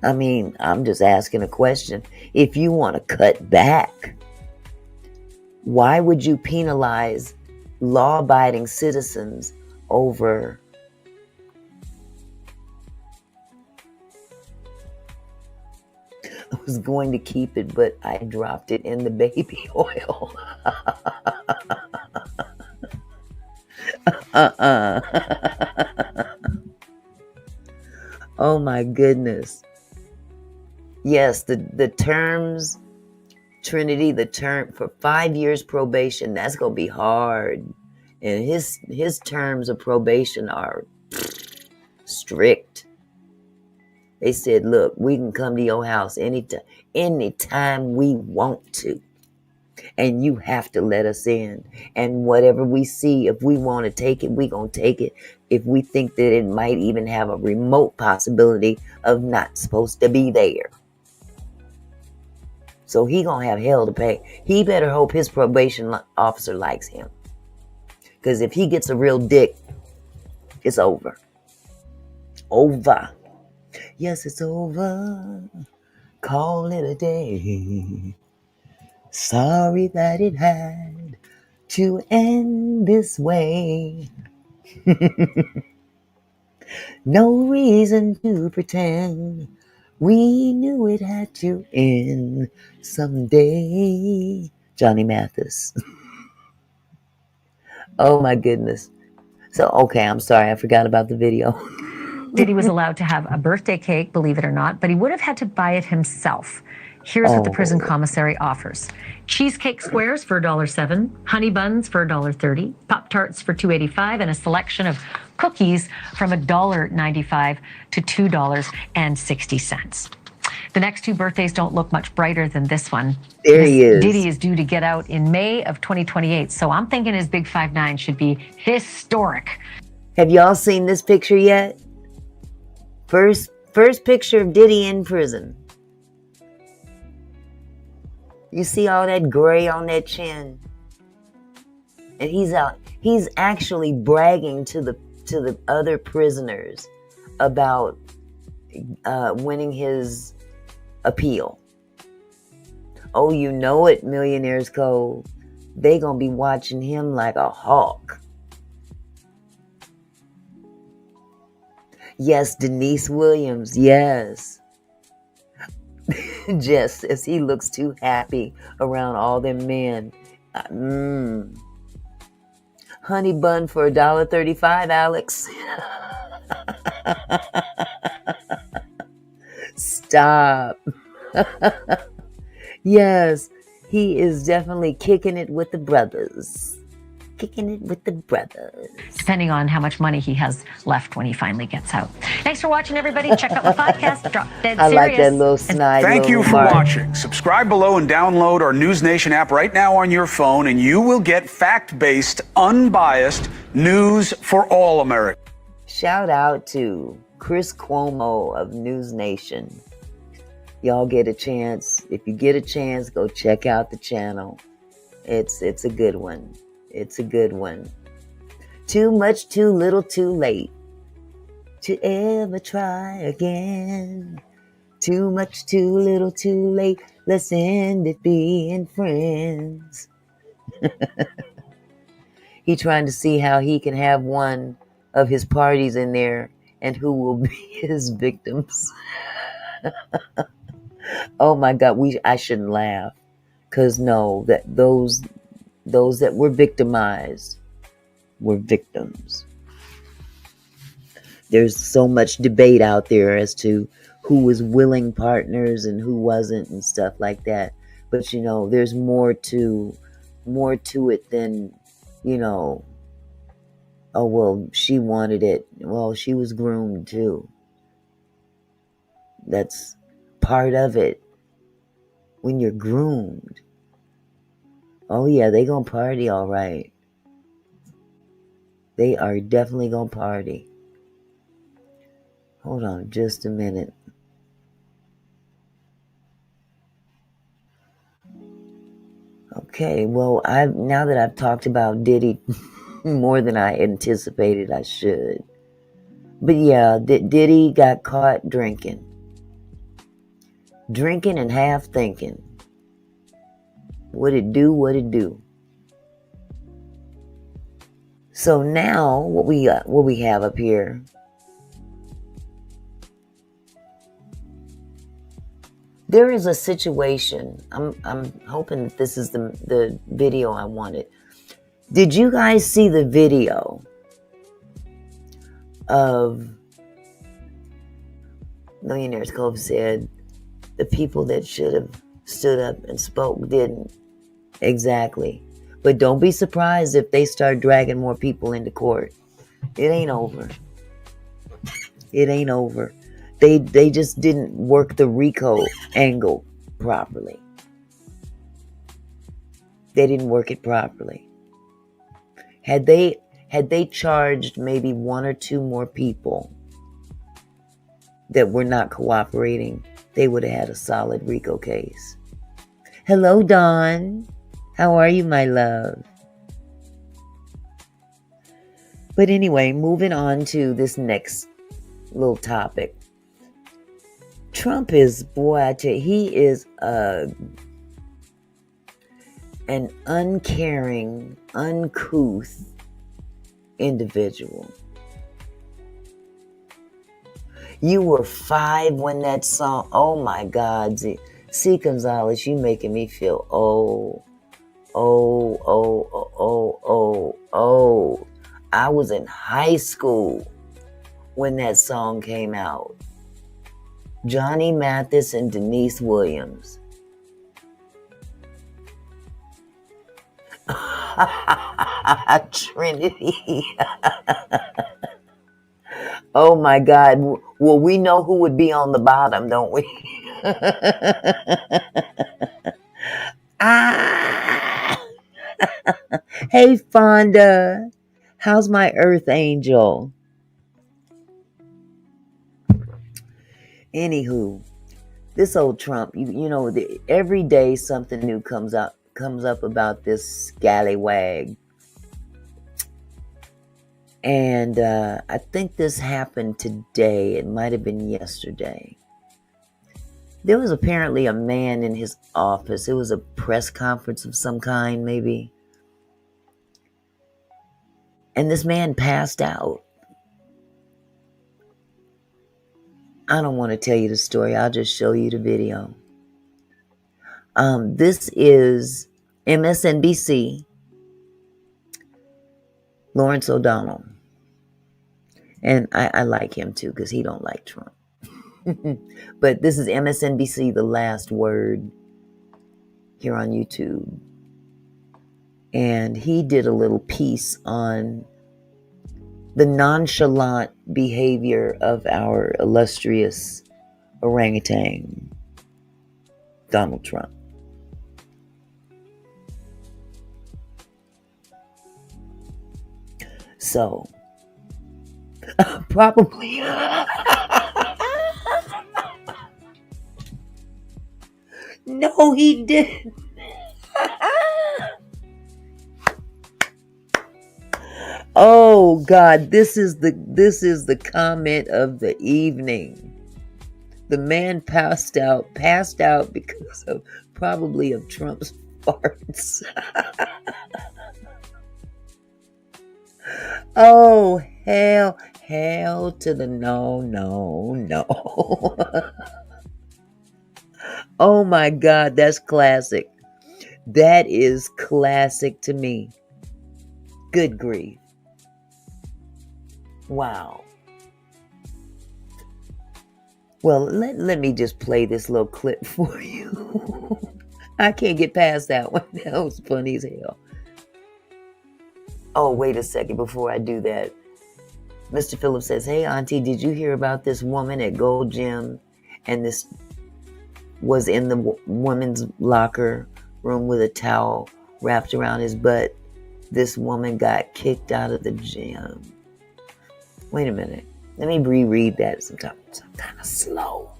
I mean, I'm just asking a question. If you want to cut back, why would you penalize law-abiding citizens over I was going to keep it, but I dropped it in the baby oil. Oh my goodness. Yes, the terms, Trinity, the term for 5 years probation, that's going to be hard. And his terms of probation are strict. They said, look, we can come to your house anytime we want to. And you have to let us in. And whatever we see, if we want to take it, we going to take it. If we think that it might even have a remote possibility of not supposed to be there. So he going to have hell to pay. He better hope his probation officer likes him. Because if he gets a real dick, it's over. Over. Yes, it's over. call it a day. Sorry that it had to end this way. No reason to pretend. We knew it had to end someday. Johnny Mathis. Oh my goodness. So, okay, I'm sorry. I forgot about the video. Diddy was allowed to have a birthday cake, believe it or not, but he would have had to buy it himself. Here's what the prison commissary offers. Cheesecake squares for $1.07, honey buns for $1.30, Pop-Tarts for $2.85, and a selection of cookies from $1.95 to $2.60. The next two birthdays don't look much brighter than this one. There he is. Diddy is due to get out in May of 2028, so I'm thinking his big 5'9" should be historic. Have y'all seen this picture yet? First picture of Diddy in prison. You see all that gray on that chin? And he's actually bragging to the other prisoners about winning his appeal. Oh, you know it, Millionaires Cove. They gonna be watching him like a hawk. Yes, Denise Williams, yes. Just as he looks too happy around all them men. Honey bun for $1.35, Alex. Stop. Yes, he is definitely kicking it with the brothers. Kicking it with the brothers. Depending on how much money he has left when he finally gets out. Thanks for watching, everybody. Check out my podcast, Drop Dead Serious. I like that little snide. Thank you for remark. watching. Subscribe below and download our News Nation app right now on your phone, and you will get fact-based, unbiased news for all Americans. Shout out to Chris Cuomo of News Nation. Y'all get a chance. If you get a chance, go check out the channel. It's a good one. It's a good one. Too much, too little, too late to ever try again. Too much, too little, too late. Let's end it being friends. He trying to see how he can have one of his parties in there and who will be his victims. Oh my God, I shouldn't laugh. Because no, that those that were victimized were victims. There's so much debate out there as to who was willing partners and who wasn't and stuff like that. But you know, there's more to it than, you know, oh well, she wanted it. Well, she was groomed too. That's part of it. When you're groomed. Oh yeah, they gonna party all right. They are definitely gonna party. Hold on just a minute. Okay, well, now that I've talked about Diddy more than I anticipated I should. But yeah, Diddy got caught drinking. Drinking and half thinking. What it do? So now, what we have up here. There is a situation. I'm hoping that this is the video I wanted. Did you guys see the video of Millionaires Cove said the people that should have stood up and spoke didn't? Exactly. But don't be surprised if they start dragging more people into court. It ain't over. It ain't over. They just didn't work the RICO angle properly. They didn't work it properly. Had they charged maybe one or two more people that were not cooperating, they would have had a solid RICO case. Hello, Dawn. How are you, my love? But anyway, moving on to this next little topic. Trump is, boy, I tell you, he is an uncaring, uncouth individual. You were 5 when that song, oh my God, C. Gonzalez, you making me feel old. I was in high school when that song came out. Johnny Mathis and Denise Williams. Trinity. Oh my God. Well, we know who would be on the bottom, don't we? Hey, Fonda. How's my Earth Angel? Anywho, this old Trump, you know, every day something new comes up about this scallywag. And I think this happened today. It might have been yesterday. There was apparently a man in his office. It was a press conference of some kind, maybe. And this man passed out. I don't want to tell you the story. I'll just show you the video. This is MSNBC, Lawrence O'Donnell. And I like him too because he don't like Trump. But this is MSNBC, The Last Word, here on YouTube. And he did a little piece on the nonchalant behavior of our illustrious orangutan, Donald Trump. So, probably... No, he didn't. Oh God, this is the comment of the evening. The man passed out because of probably of Trump's farts. Oh hell to the no. Oh my God, that's classic. That is classic to me. Good grief. Wow. Well, let me just play this little clip for you. I can't get past that one. That was funny as hell. Oh, wait a second before I do that. Mr. Phillips says, hey, Auntie, did you hear about this woman at Gold Gym? And this was in the women's locker room with a towel wrapped around his butt. This woman got kicked out of the gym. Wait a minute. Let me reread that. Sometimes I'm kind of slow.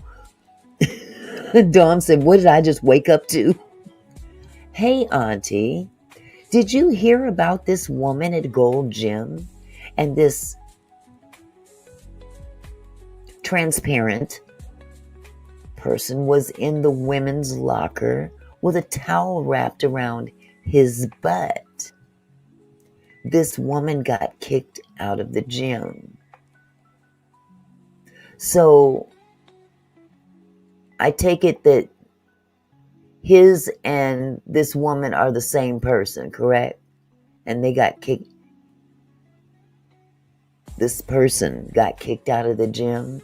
Dawn said, what did I just wake up to? Hey, Auntie, did you hear about this woman at Gold Gym? And this transparent person was in the women's locker with a towel wrapped around his butt. This woman got kicked out of the gym. So I take it that his and this woman are the same person, correct? And they got kicked. This person got kicked out of the gym.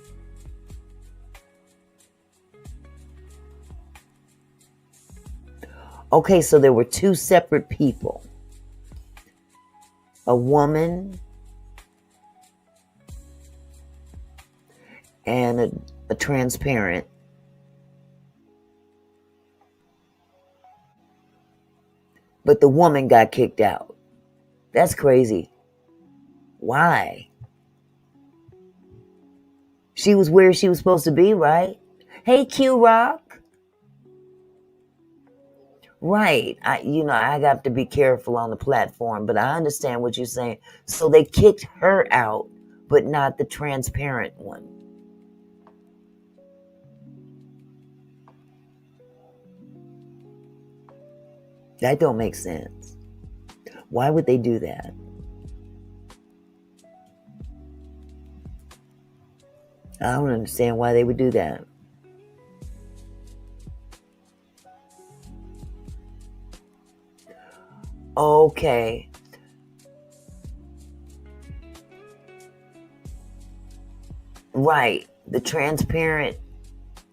Okay, so there were 2 separate people. A woman and a transparent. But the woman got kicked out. That's crazy. Why? She was where she was supposed to be, right? Hey, Q-Rock. Right. I got to be careful on the platform, but I understand what you're saying. So they kicked her out, but not the transparent one. That don't make sense. Why would they do that? I don't understand why they would do that. Okay. Right. The transparent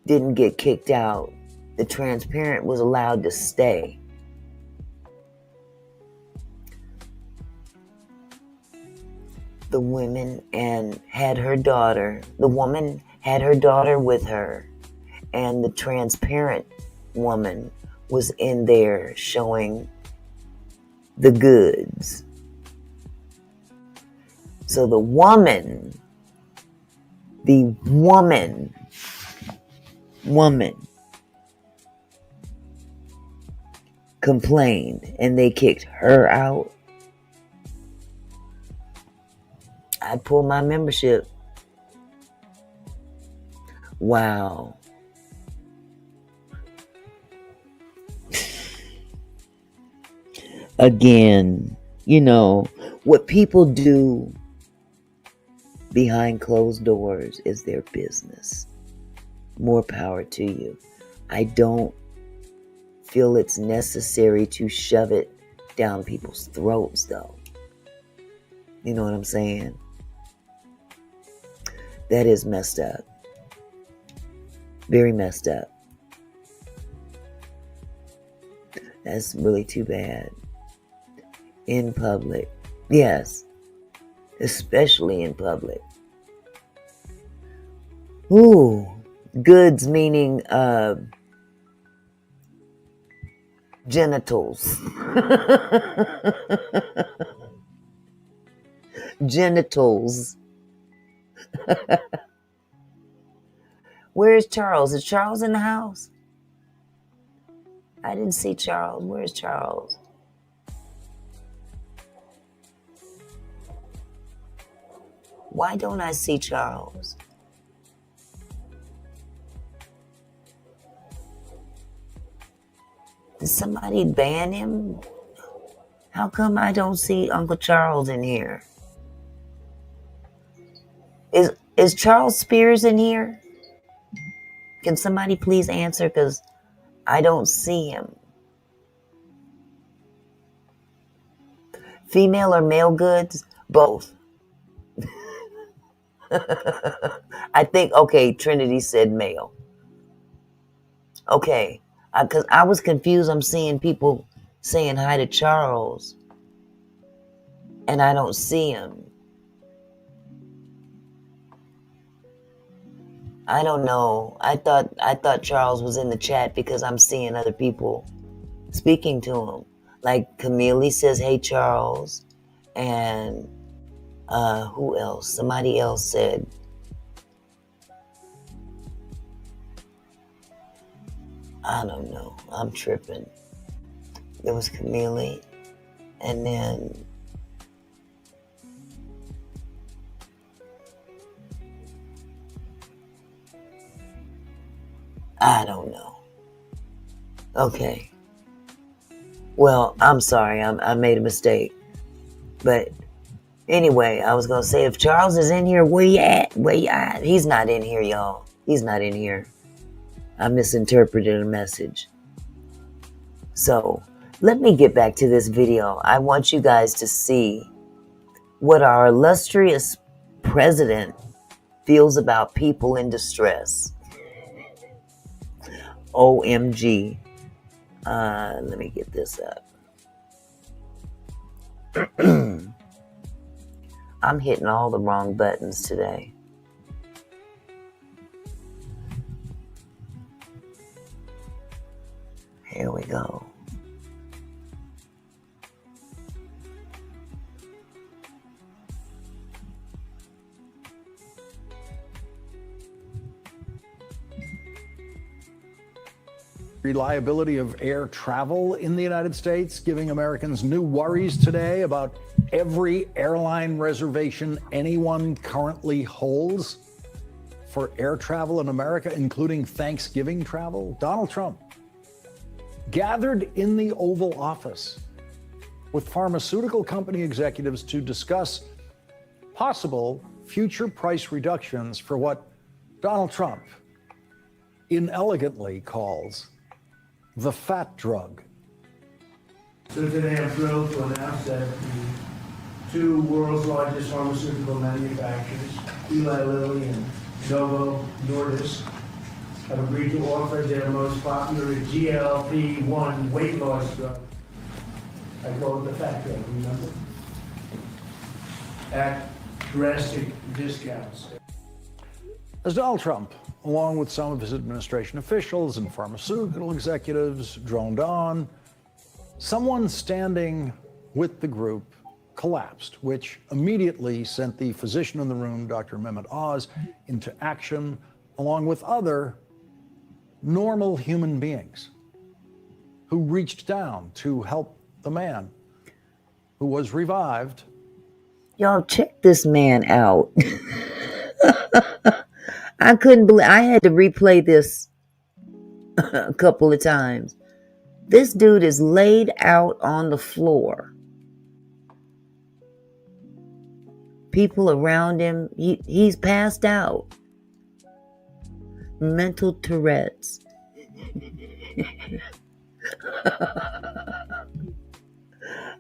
didn't get kicked out. The transparent was allowed to stay. The woman and had her daughter. The woman had her daughter with her. And the transparent woman was in there showing the goods. So the woman complained and they kicked her out. I'd pull my membership. Wow. Again, you know, what people do behind closed doors is their business. More power to you. I don't feel it's necessary to shove it down people's throats, though. You know what I'm saying? That is messed up. Very messed up. That's really too bad. In public. Yes. Especially in public. Ooh. Goods meaning genitals. Genitals. Where's Charles? Is Charles in the house? I didn't see Charles. Where's Charles? Why don't I see Charles? Did somebody ban him? How come I don't see Uncle Charles in here? Is Charles Spears in here? Can somebody please answer? Because I don't see him. Female or male goods? Both. I think, okay, Trinity said male. Okay, because I was confused. I'm seeing people saying hi to Charles, and I don't see him. I don't know. I thought Charles was in the chat because I'm seeing other people speaking to him. Like Camille says, "Hey Charles," and who else? Somebody else said, I don't know. I'm tripping. There was Camille, and then I don't know. Okay. Well, I'm sorry. I made a mistake. But anyway, I was going to say, if Charles is in here, where you at? Where you at? He's not in here, y'all. He's not in here. I misinterpreted a message. So, let me get back to this video. I want you guys to see what our illustrious president feels about people in distress. OMG. Let me get this up. I'm hitting all the wrong buttons today. Here we go. Reliability of air travel in the United States, giving Americans new worries today about every airline reservation anyone currently holds for air travel in America, including Thanksgiving travel. Donald Trump gathered in the Oval Office with pharmaceutical company executives to discuss possible future price reductions for what Donald Trump inelegantly calls the fat drug. So today I'm thrilled to announce that the two world's largest pharmaceutical manufacturers, Eli Lilly and Novo Nordisk, have agreed to offer their most popular GLP-1 weight loss drug. I call it the fat drug, remember? At drastic discounts. As Donald Trump, along with some of his administration officials and pharmaceutical executives, droned on, someone standing with the group collapsed, which immediately sent the physician in the room, Dr. Mehmet Oz, into action, along with other normal human beings who reached down to help the man who was revived. Y'all, check this man out. I couldn't believe, I had to replay this a couple of times. This dude is laid out on the floor. People around him, he's passed out. Mental Tourette's.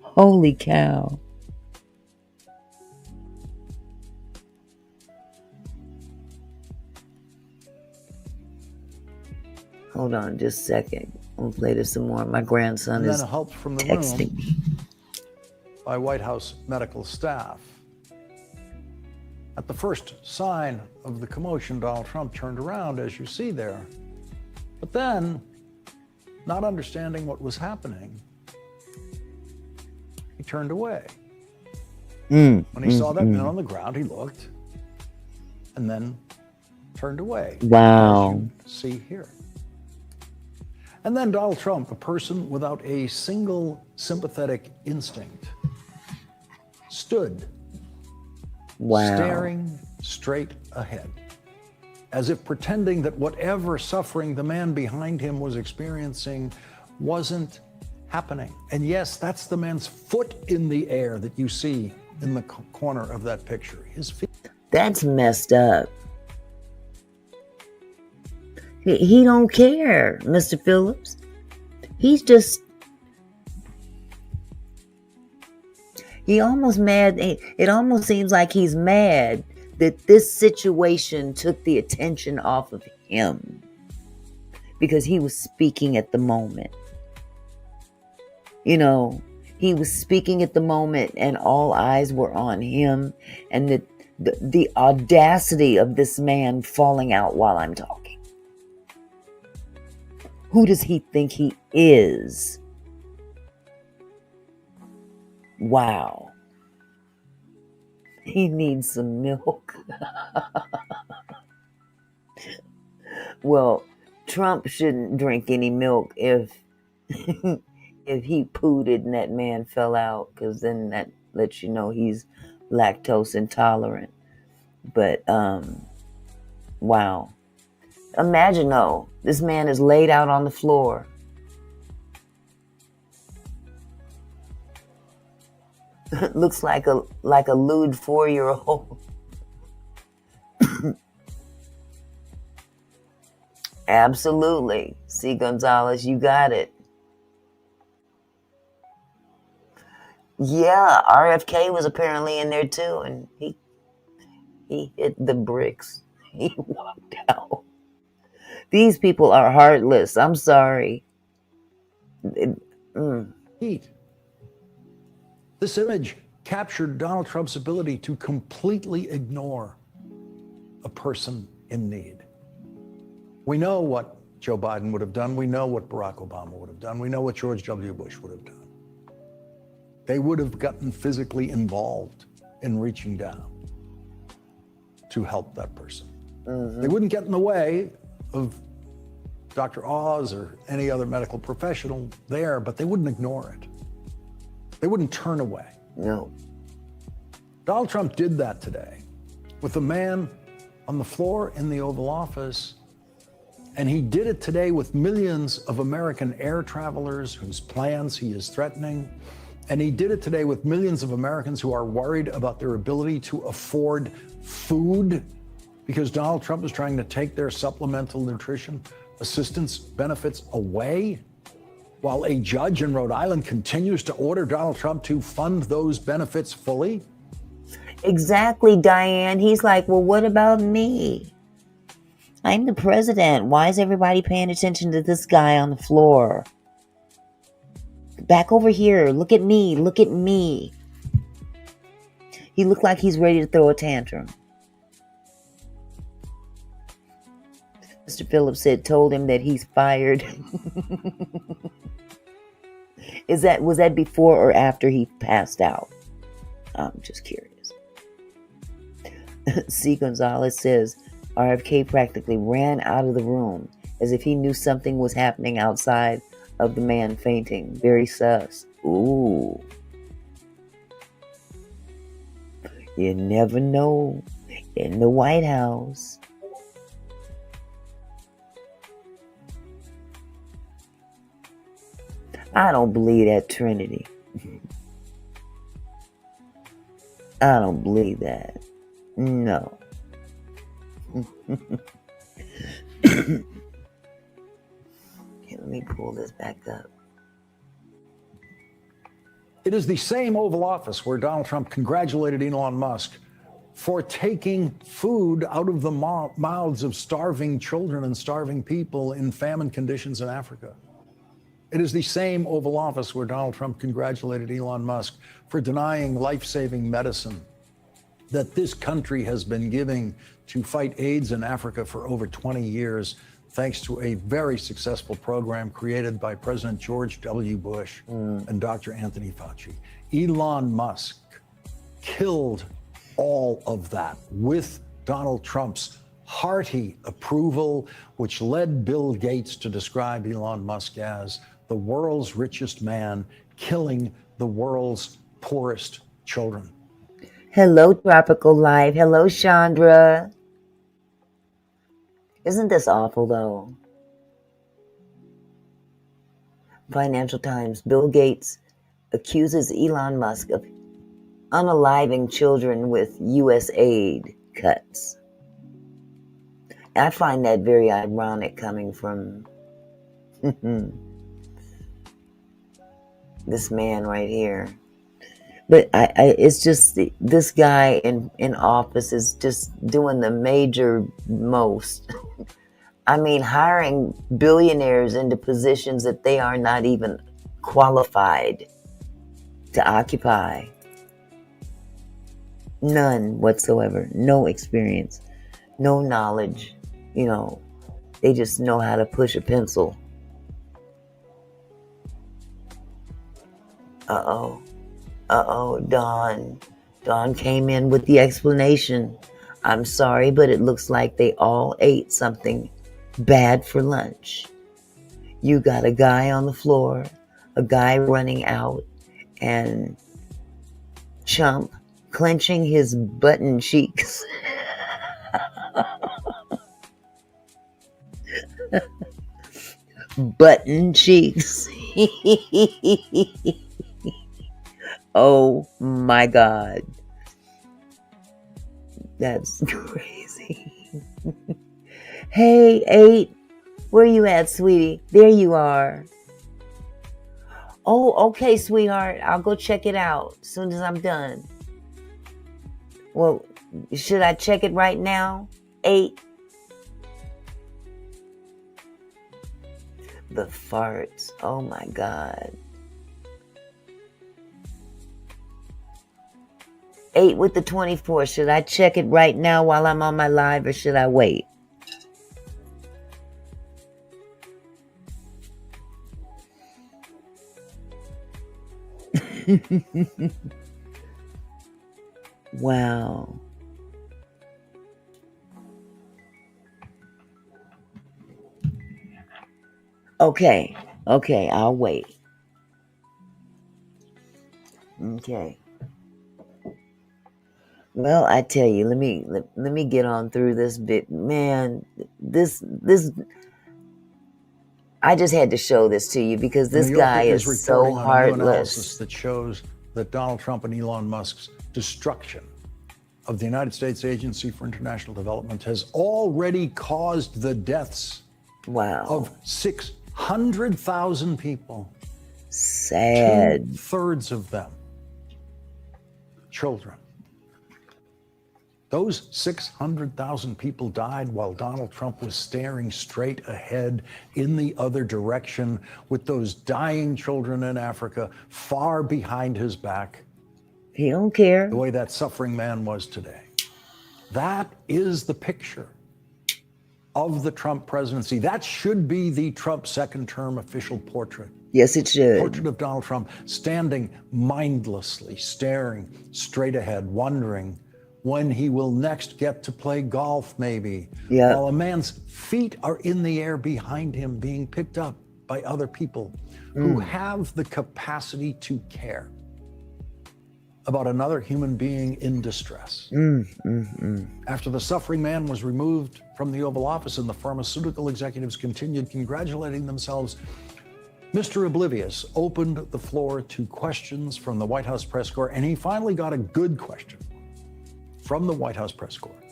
Holy cow. Hold on just a second. I'll play this some more. My grandson And is then help from the texting room me. by White House medical staff. At the first sign of the commotion, Donald Trump turned around, as you see there. But then, not understanding what was happening, he turned away. When he saw that man on the ground, he looked and then turned away. Wow. As you see here. And then Donald Trump, a person without a single sympathetic instinct, stood Wow. staring straight ahead, as if pretending that whatever suffering the man behind him was experiencing wasn't happening. And yes, that's the man's foot in the air that you see in the corner of that picture. His feet. That's messed up. He don't care, Mr. Phillips. He's just... He almost mad. It almost seems like he's mad that this situation took the attention off of him because he was speaking at the moment. You know, he was speaking at the moment and all eyes were on him, and the audacity of this man falling out while I'm talking. Who does he think he is? Wow. He needs some milk. Well, Trump shouldn't drink any milk if if he pooted and that man fell out, because then that lets you know he's lactose intolerant. But wow. Imagine though, this man is laid out on the floor. Looks like a lewd 4-year-old. Absolutely. C. Gonzalez, you got it. Yeah, RFK was apparently in there too, and he hit the bricks. He walked out. These people are heartless. I'm sorry. Heat. This image captured Donald Trump's ability to completely ignore a person in need. We know what Joe Biden would have done. We know what Barack Obama would have done. We know what George W. Bush would have done. They would have gotten physically involved in reaching down to help that person. They wouldn't get in the way of Dr. Oz or any other medical professional there, but they wouldn't ignore it. They wouldn't turn away. No. Donald Trump did that today with a man on the floor in the Oval Office And he did it today with millions of American air travelers whose plans he is threatening. And he did it today with millions of Americans who are worried about their ability to afford food because Donald Trump is trying to take their supplemental nutrition assistance benefits away, while a judge in Rhode Island continues to order Donald Trump to fund those benefits fully. Exactly, Diane. He's like, well, what about me? I'm the president. Why is everybody paying attention to this guy on the floor? Back over here. Look at me. Look at me. He looked like he's ready to throw a tantrum. Mr. Phillips told him that he's fired. Was that before or after he passed out? I'm just curious. C. Gonzalez says RFK practically ran out of the room as if he knew something was happening outside of the man fainting. Very sus. Ooh. You never know in the White House. I don't believe that Trinity. I don't believe that. No. Okay, let me pull this back up. It is the same Oval Office where Donald Trump congratulated Elon Musk for taking food out of the mouths of starving children and starving people in famine conditions in Africa. It is the same Oval Office where Donald Trump congratulated Elon Musk for denying life-saving medicine that this country has been giving to fight AIDS in Africa for over 20 years, thanks to a very successful program created by President George W. Bush and Dr. Anthony Fauci. Elon Musk killed all of that with Donald Trump's hearty approval, which led Bill Gates to describe Elon Musk as the world's richest man, killing the world's poorest children. Hello, Tropical Life. Hello, Chandra. Isn't this awful, though? Financial Times. Bill Gates accuses Elon Musk of unaliving children with U.S. aid cuts. I find that very ironic coming from this man right here. But it's just this guy in office is just doing the major most. I mean, hiring billionaires into positions that they are not even qualified to occupy. None whatsoever. No experience. No knowledge. You know, they just know how to push a pencil. Uh-oh, Dawn. Dawn came in with the explanation. I'm sorry, but it looks like they all ate something bad for lunch. You got a guy on the floor, a guy running out, and Chump clenching his button cheeks. Button cheeks. Oh my God. That's crazy. Hey, 8. Where you at, sweetie? There you are. Oh, okay, sweetheart. I'll go check it out as soon as I'm done. Well, should I check it right now? 8. The farts. Oh my God. 8 with the 24. Should I check it right now while I'm on my live, or should I wait? Wow. Okay, I'll wait. Okay. Well, I tell you, let me get on through this bit, man. This I just had to show this to you because this New Yorker guy is so reporting on a new analysis heartless. that shows that Donald Trump and Elon Musk's destruction of the United States Agency for International Development has already caused the deaths Wow. of 600,000 people. Sad. 2/3 of them children. Those 600,000 people died while Donald Trump was staring straight ahead in the other direction with those dying children in Africa far behind his back, He don't care. the way that suffering man was today. That is the picture of the Trump presidency. That should be the Trump second term official portrait. Yes, it should. Portrait of Donald Trump standing mindlessly, staring straight ahead, wondering when he will next get to play golf, maybe. Yeah. While a man's feet are in the air behind him, being picked up by other people who have the capacity to care about another human being in distress. After the suffering man was removed from the Oval Office and the pharmaceutical executives continued congratulating themselves, Mr. Oblivious opened the floor to questions from the White House press corps, and he finally got a good question from the White House press corps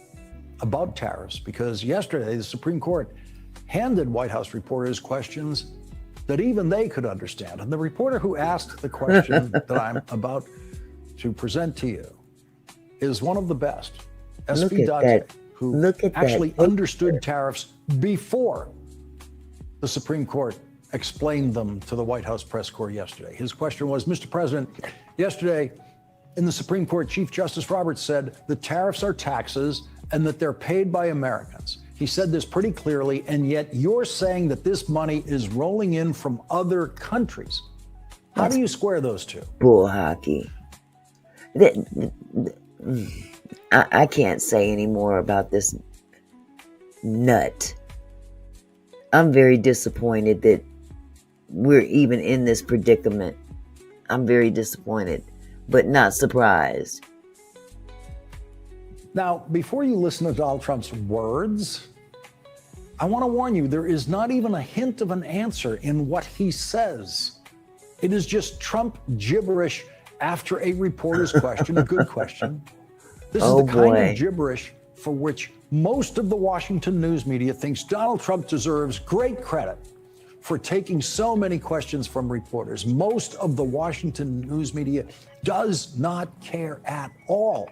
about tariffs, because yesterday the Supreme Court handed White House reporters questions that even they could understand. And the reporter who asked the question that I'm about to present to you is one of the best, Look SV at Dodge, that. who Look at that actually picture. understood tariffs before the Supreme Court explained them to the White House press corps yesterday. His question was, Mr. President, yesterday in the Supreme Court, Chief Justice Roberts said the tariffs are taxes and that they're paid by Americans. He said this pretty clearly, and yet you're saying that this money is rolling in from other countries. How do you square those two? Bull hockey. I can't say any more about this nut. I'm very disappointed that we're even in this predicament. I'm very disappointed, but not surprised. Now, before you listen to Donald Trump's words, I want to warn you, there is not even a hint of an answer in what he says. It is just Trump gibberish after a reporter's question, a good question. This is Oh, the kind boy. of gibberish for which most of the Washington news media thinks Donald Trump deserves great credit for taking so many questions from reporters. Most of the Washington news media does not care at all.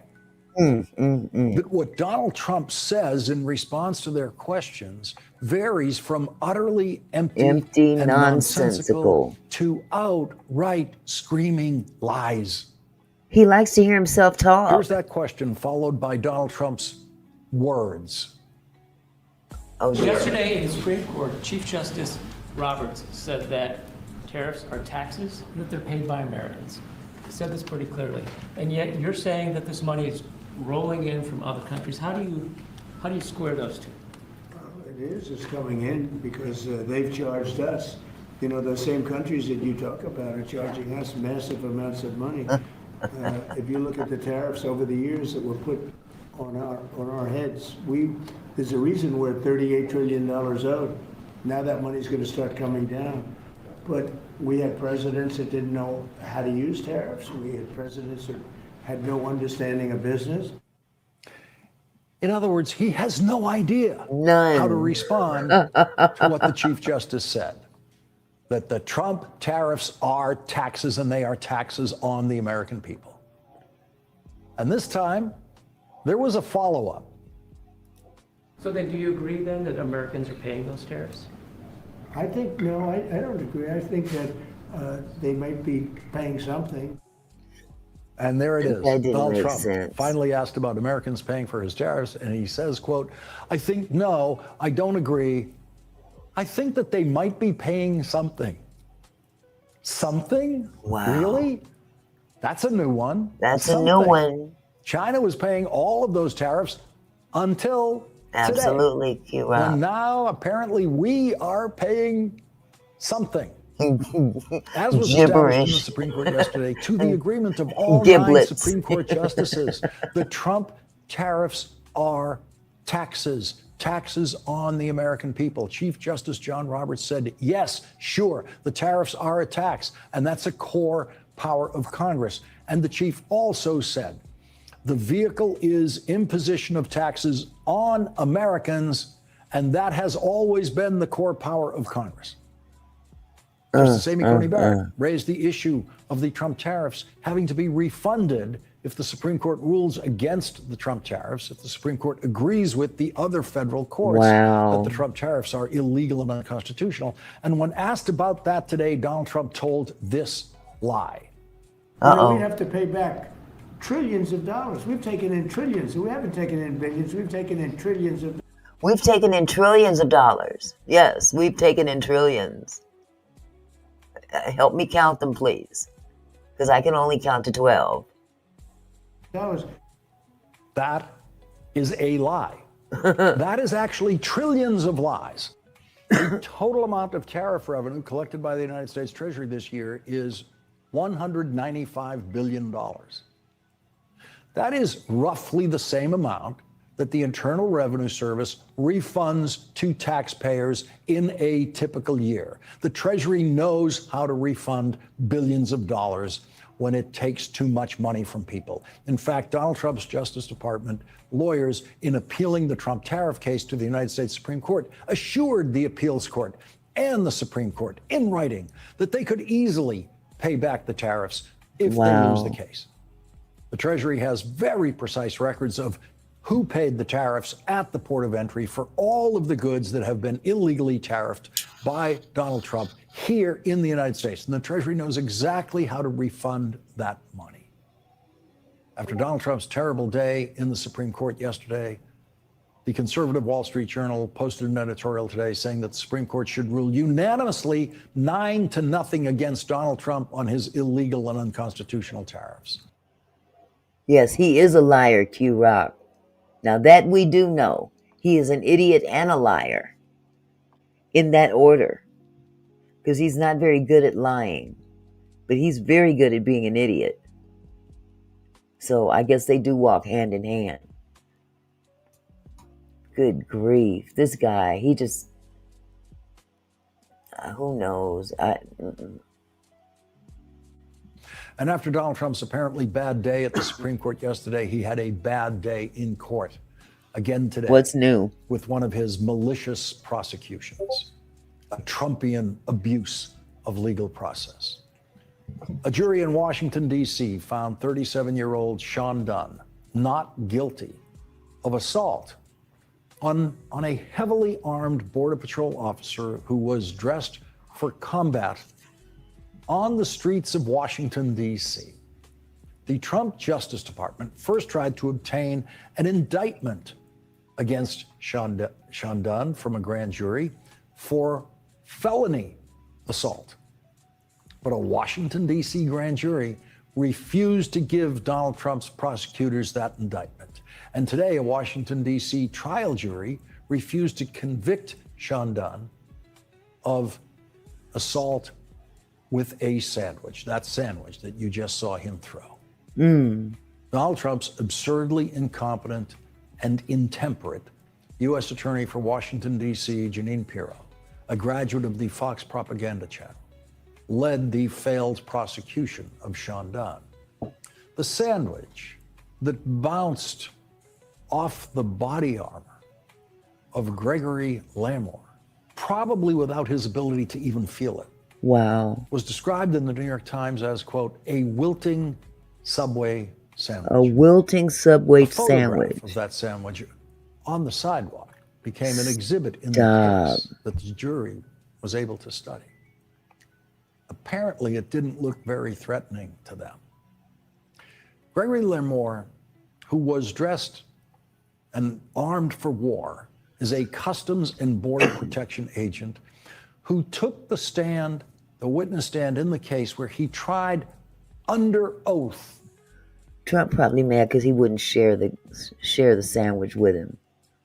But what Donald Trump says in response to their questions varies from utterly empty and nonsensical to outright screaming lies. He likes to hear himself talk. Here's that question followed by Donald Trump's words. Oh, dear. Yesterday in the Supreme Court, Chief Justice Roberts said that tariffs are taxes and that they're paid by Americans. He said this pretty clearly. And yet you're saying that this money is rolling in from other countries. How do you square those two? It is, it's coming in because they've charged us. You know, those same countries that you talk about are charging us massive amounts of money. If you look at the tariffs over the years that were put on our heads, there's a reason we're $38 trillion out. Now that money's going to start coming down. But we had presidents that didn't know how to use tariffs. We had presidents that had no understanding of business. In other words, he has no idea None. how to respond to what the Chief Justice said. That the Trump tariffs are taxes and they are taxes on the American people. And this time, there was a follow-up. So then do you agree then that Americans are paying those tariffs? I think, no, I don't agree. I think that they might be paying something. And there it is. That didn't Donald make Trump sense. finally asked about Americans paying for his tariffs, and he says, quote, I think, no, I don't agree. I think that they might be paying something. Something? Wow. Really? That's a new one. That's a Something. new one. China was paying all of those tariffs until Absolutely, today. Kira. And now apparently we are paying something. As was established in the Gibberish. Supreme Court yesterday, to the agreement of all 9 Giblets. Supreme Court justices, the Trump tariffs are taxes taxes on the American people. Chief Justice John Roberts said, yes, sure, the tariffs are a tax, and that's a core power of Congress. And the chief also said, the vehicle is imposition of taxes on Americans, and that has always been the core power of Congress. Justice Amy Coney Barrett raised the issue of the Trump tariffs having to be refunded if the Supreme Court rules against the Trump tariffs, if the Supreme Court agrees with the other federal courts that the Trump tariffs are illegal and unconstitutional. And when asked about that today, Donald Trump told this lie. We have to pay back trillions of dollars. We've taken in trillions. We haven't taken in billions. We've taken in trillions of dollars. We've taken in trillions of dollars. Yes, we've taken in trillions. Help me count them, please, because I can only count to 12. That is a lie. That is actually trillions of lies. The total amount of tariff revenue collected by the United States Treasury this year is $195 billion. That is roughly the same amount that the Internal Revenue Service refunds to taxpayers in a typical year. The Treasury knows how to refund billions of dollars when it takes too much money from people. In fact, Donald Trump's Justice Department lawyers, in appealing the Trump tariff case to the United States Supreme Court, assured the appeals court and the Supreme Court in writing that they could easily pay back the tariffs if they lose the case. The Treasury has very precise records of who paid the tariffs at the port of entry for all of the goods that have been illegally tariffed by Donald Trump here in the United States. And the Treasury knows exactly how to refund that money. After Donald Trump's terrible day in the Supreme Court yesterday, the conservative Wall Street Journal posted an editorial today saying that the Supreme Court should rule unanimously 9-0 against Donald Trump on his illegal and unconstitutional tariffs. Yes, he is a liar, Q Rock. Now that we do know, he is an idiot and a liar. In that order. Because he's not very good at lying. But he's very good at being an idiot. So I guess they do walk hand in hand. Good grief. This guy, he just... who knows? And after Donald Trump's apparently bad day at the Supreme Court yesterday, he had a bad day in court again today. What's new? With one of his malicious prosecutions, a Trumpian abuse of legal process. A jury in Washington, D.C. found 37-year-old Sean Dunn not guilty of assault on a heavily armed Border Patrol officer who was dressed for combat on the streets of Washington, D.C. The Trump Justice Department first tried to obtain an indictment against Sean Dunn from a grand jury for felony assault. But a Washington, D.C. grand jury refused to give Donald Trump's prosecutors that indictment. And today, a Washington, D.C. trial jury refused to convict Sean Dunn of assault with a sandwich, that sandwich that you just saw him throw. Donald Trump's absurdly incompetent and intemperate U.S. Attorney for Washington, D.C., Jeanine Pirro, a graduate of the Fox propaganda channel, led the failed prosecution of Sean Dunn. The sandwich that bounced off the body armor of Gregory Lamore, probably without his ability to even feel it, was described in the New York Times as, quote, a wilting Subway sandwich. A wilting Subway photograph sandwich of that sandwich on the sidewalk became an exhibit in the case that the jury was able to study. Apparently, it didn't look very threatening to them. Gregory Lamore, who was dressed and armed for war, is a Customs and Border Protection agent who took the stand, the witness stand in the case where he tried under oath. Trump probably mad because he wouldn't share the sandwich with him.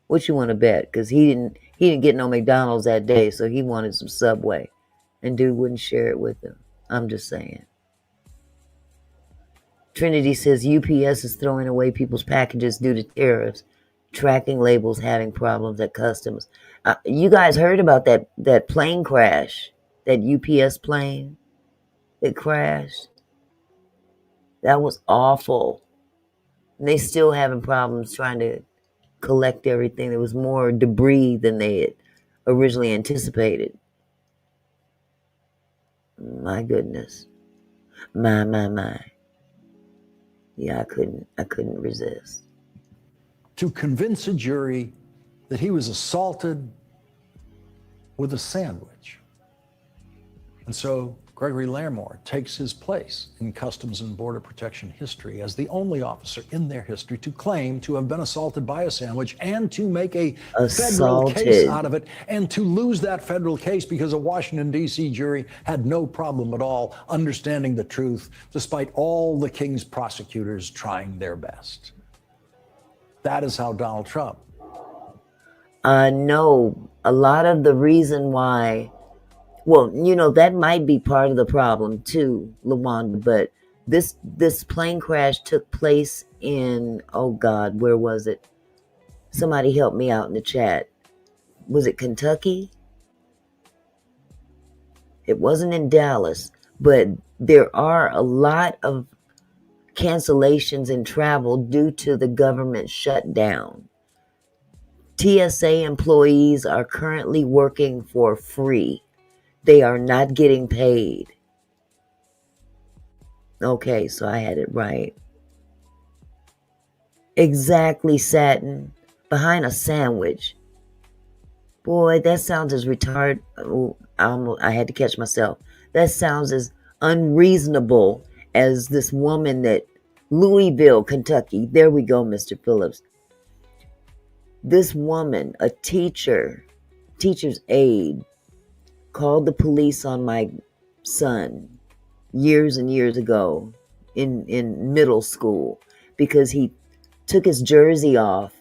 What you want to bet? Because he didn't get no McDonald's that day, so he wanted some Subway, and dude wouldn't share it with him. I'm just saying. Trinity says UPS is throwing away people's packages due to tariffs. tracking labels having problems at customs. You guys heard about that plane crash, that UPS plane that crashed? That was awful. And they still having problems trying to collect everything. There was more debris than they had originally anticipated. My goodness. My. Yeah, I couldn't resist. To convince a jury that he was assaulted with a sandwich. And so Gregory Larimore takes his place in Customs and Border Protection history as the only officer in their history to claim to have been assaulted by a sandwich and to make a federal case out of it, and to lose that federal case because a Washington, D.C. jury had no problem at all understanding the truth, despite all the king's prosecutors trying their best. That is how Donald Trump. No, a lot of the reason why, well, you know, that might be part of the problem too, LaWanda, but this plane crash took place in, oh God, where was it? Somebody help me out in the chat. Was it Kentucky? It wasn't in Dallas, but there are a lot of cancellations in travel due to the government shutdown. TSA employees are currently working for free. They are not getting paid. Okay, so I had it right. Exactly, Satin. Behind a sandwich. Boy, that sounds as retarded. Oh, I had to catch myself. That sounds as unreasonable as this woman that Louisville, Kentucky. There we go, Mr. Phillips. This woman, a teacher's aide, called the police on my son years and years ago in middle school because he took his jersey off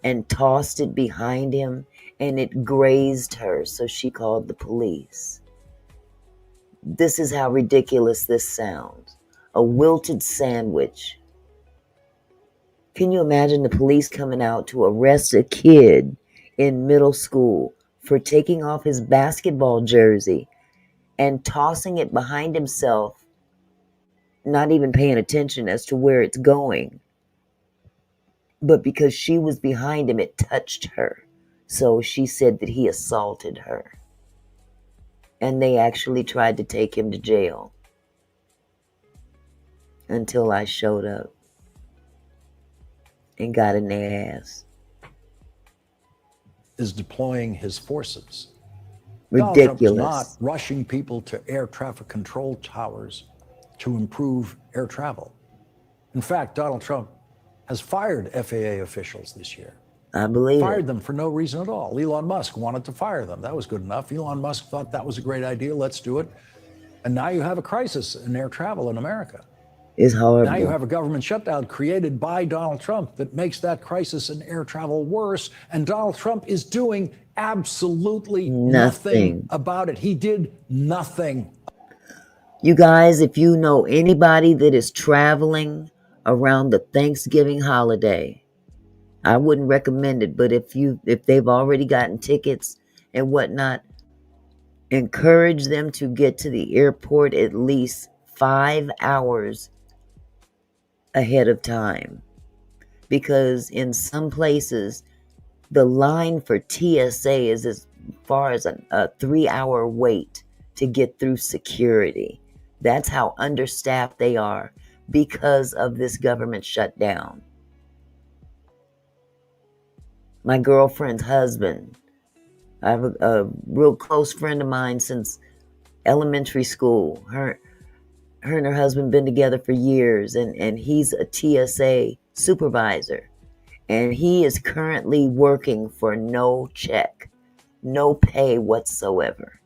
and tossed it behind him and it grazed her, so she called the police. This is how ridiculous this sounds. A wilted sandwich. Can you imagine the police coming out to arrest a kid in middle school for taking off his basketball jersey and tossing it behind himself, not even paying attention as to where it's going? But because she was behind him, it touched her. So she said that he assaulted her. And they actually tried to take him to jail until I showed up and got in their ass. Is deploying his forces. Ridiculous. Donald Trump is not rushing people to air traffic control towers to improve air travel. In fact, Donald Trump has fired FAA officials this year. I believe Fired them for no reason at all. Elon Musk wanted to fire them. That was good enough. Elon Musk thought that was a great idea. Let's do it. And now you have a crisis in air travel in America. It's horrible. Now you have a government shutdown created by Donald Trump that makes that crisis in air travel worse. And Donald Trump is doing absolutely nothing about it. He did nothing. You guys, if you know anybody that is traveling around the Thanksgiving holiday, I wouldn't recommend it. But if they've already gotten tickets and whatnot, encourage them to get to the airport at least 5 hours ahead of time, because in some places the line for TSA is as far as a 3-hour wait to get through security. That's how understaffed they are because of this government shutdown. My girlfriend's husband, I have a real close friend of mine since elementary school. Her and her husband been together for years, and he's a TSA supervisor. And he is currently working for no check, no pay whatsoever.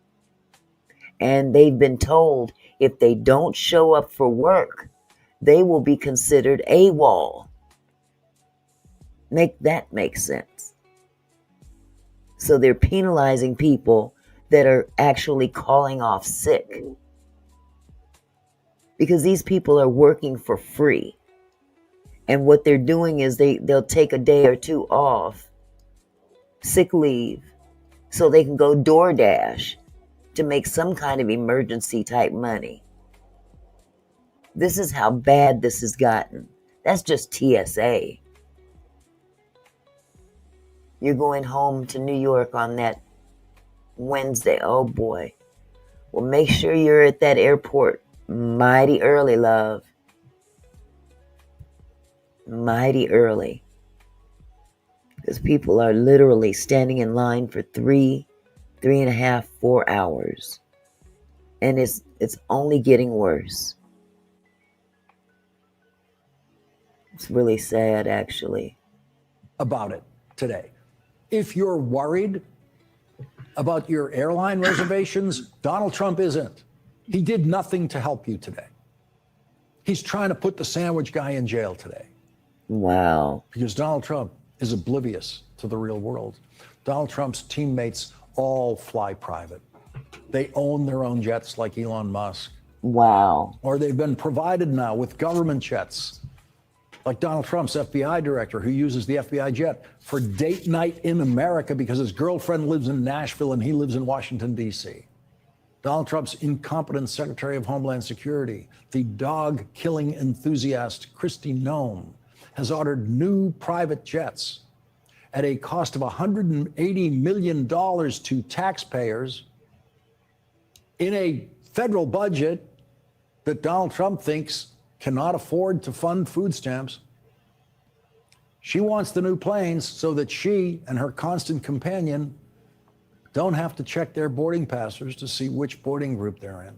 And they've been told if they don't show up for work, they will be considered AWOL. Make that make sense. So they're penalizing people that are actually calling off sick, because these people are working for free. And what they're doing is they'll take a day or two off, sick leave, so they can go DoorDash to make some kind of emergency type money. This is how bad this has gotten. That's just TSA. You're going home to New York on that Wednesday. Oh boy. Well, make sure you're at that airport mighty early, love. Mighty early. Because people are literally standing in line for 3.5, 4 hours. And it's only getting worse. It's really sad, actually. About it today. If you're worried about your airline reservations, Donald Trump isn't. He did nothing to help you today. He's trying to put the sandwich guy in jail today. Wow. Because Donald Trump is oblivious to the real world. Donald Trump's teammates all fly private. They own their own jets like Elon Musk. Wow. Or they've been provided now with government jets, like Donald Trump's FBI director, who uses the FBI jet for date night in America because his girlfriend lives in Nashville and he lives in Washington, D.C. Donald Trump's incompetent Secretary of Homeland Security, the dog-killing enthusiast Kristi Noem, has ordered new private jets at a cost of $180 million to taxpayers in a federal budget that Donald Trump thinks cannot afford to fund food stamps. She wants the new planes so that she and her constant companion don't have to check their boarding passes to see which boarding group they're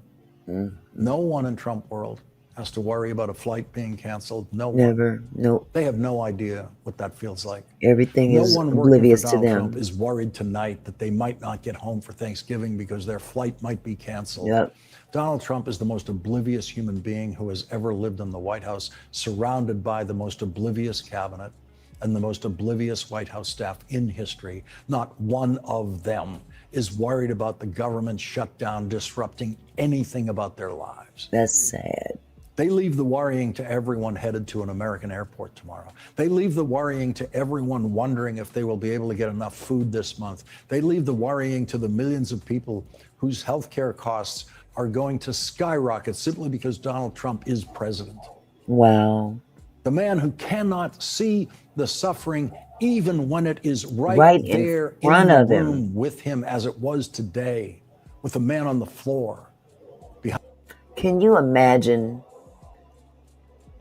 in. No one in Trump world has to worry about a flight being canceled. No one. Never. No. They have no idea what that feels like. Everything No is one working oblivious for to Donald them. Trump is worried tonight that they might not get home for Thanksgiving because their flight might be canceled. Yep. Donald Trump is the most oblivious human being who has ever lived in the White House, surrounded by the most oblivious cabinet and the most oblivious White House staff in history. Not one of them is worried about the government shutdown disrupting anything about their lives. That's sad. They leave the worrying to everyone headed to an American airport tomorrow. They leave the worrying to everyone wondering if they will be able to get enough food this month. They leave the worrying to the millions of people whose healthcare costs are going to skyrocket simply because Donald Trump is president. Wow. The man who cannot see the suffering even when it is right there in front in of the him room with him, as it was today, with the man on the floor. Can you imagine?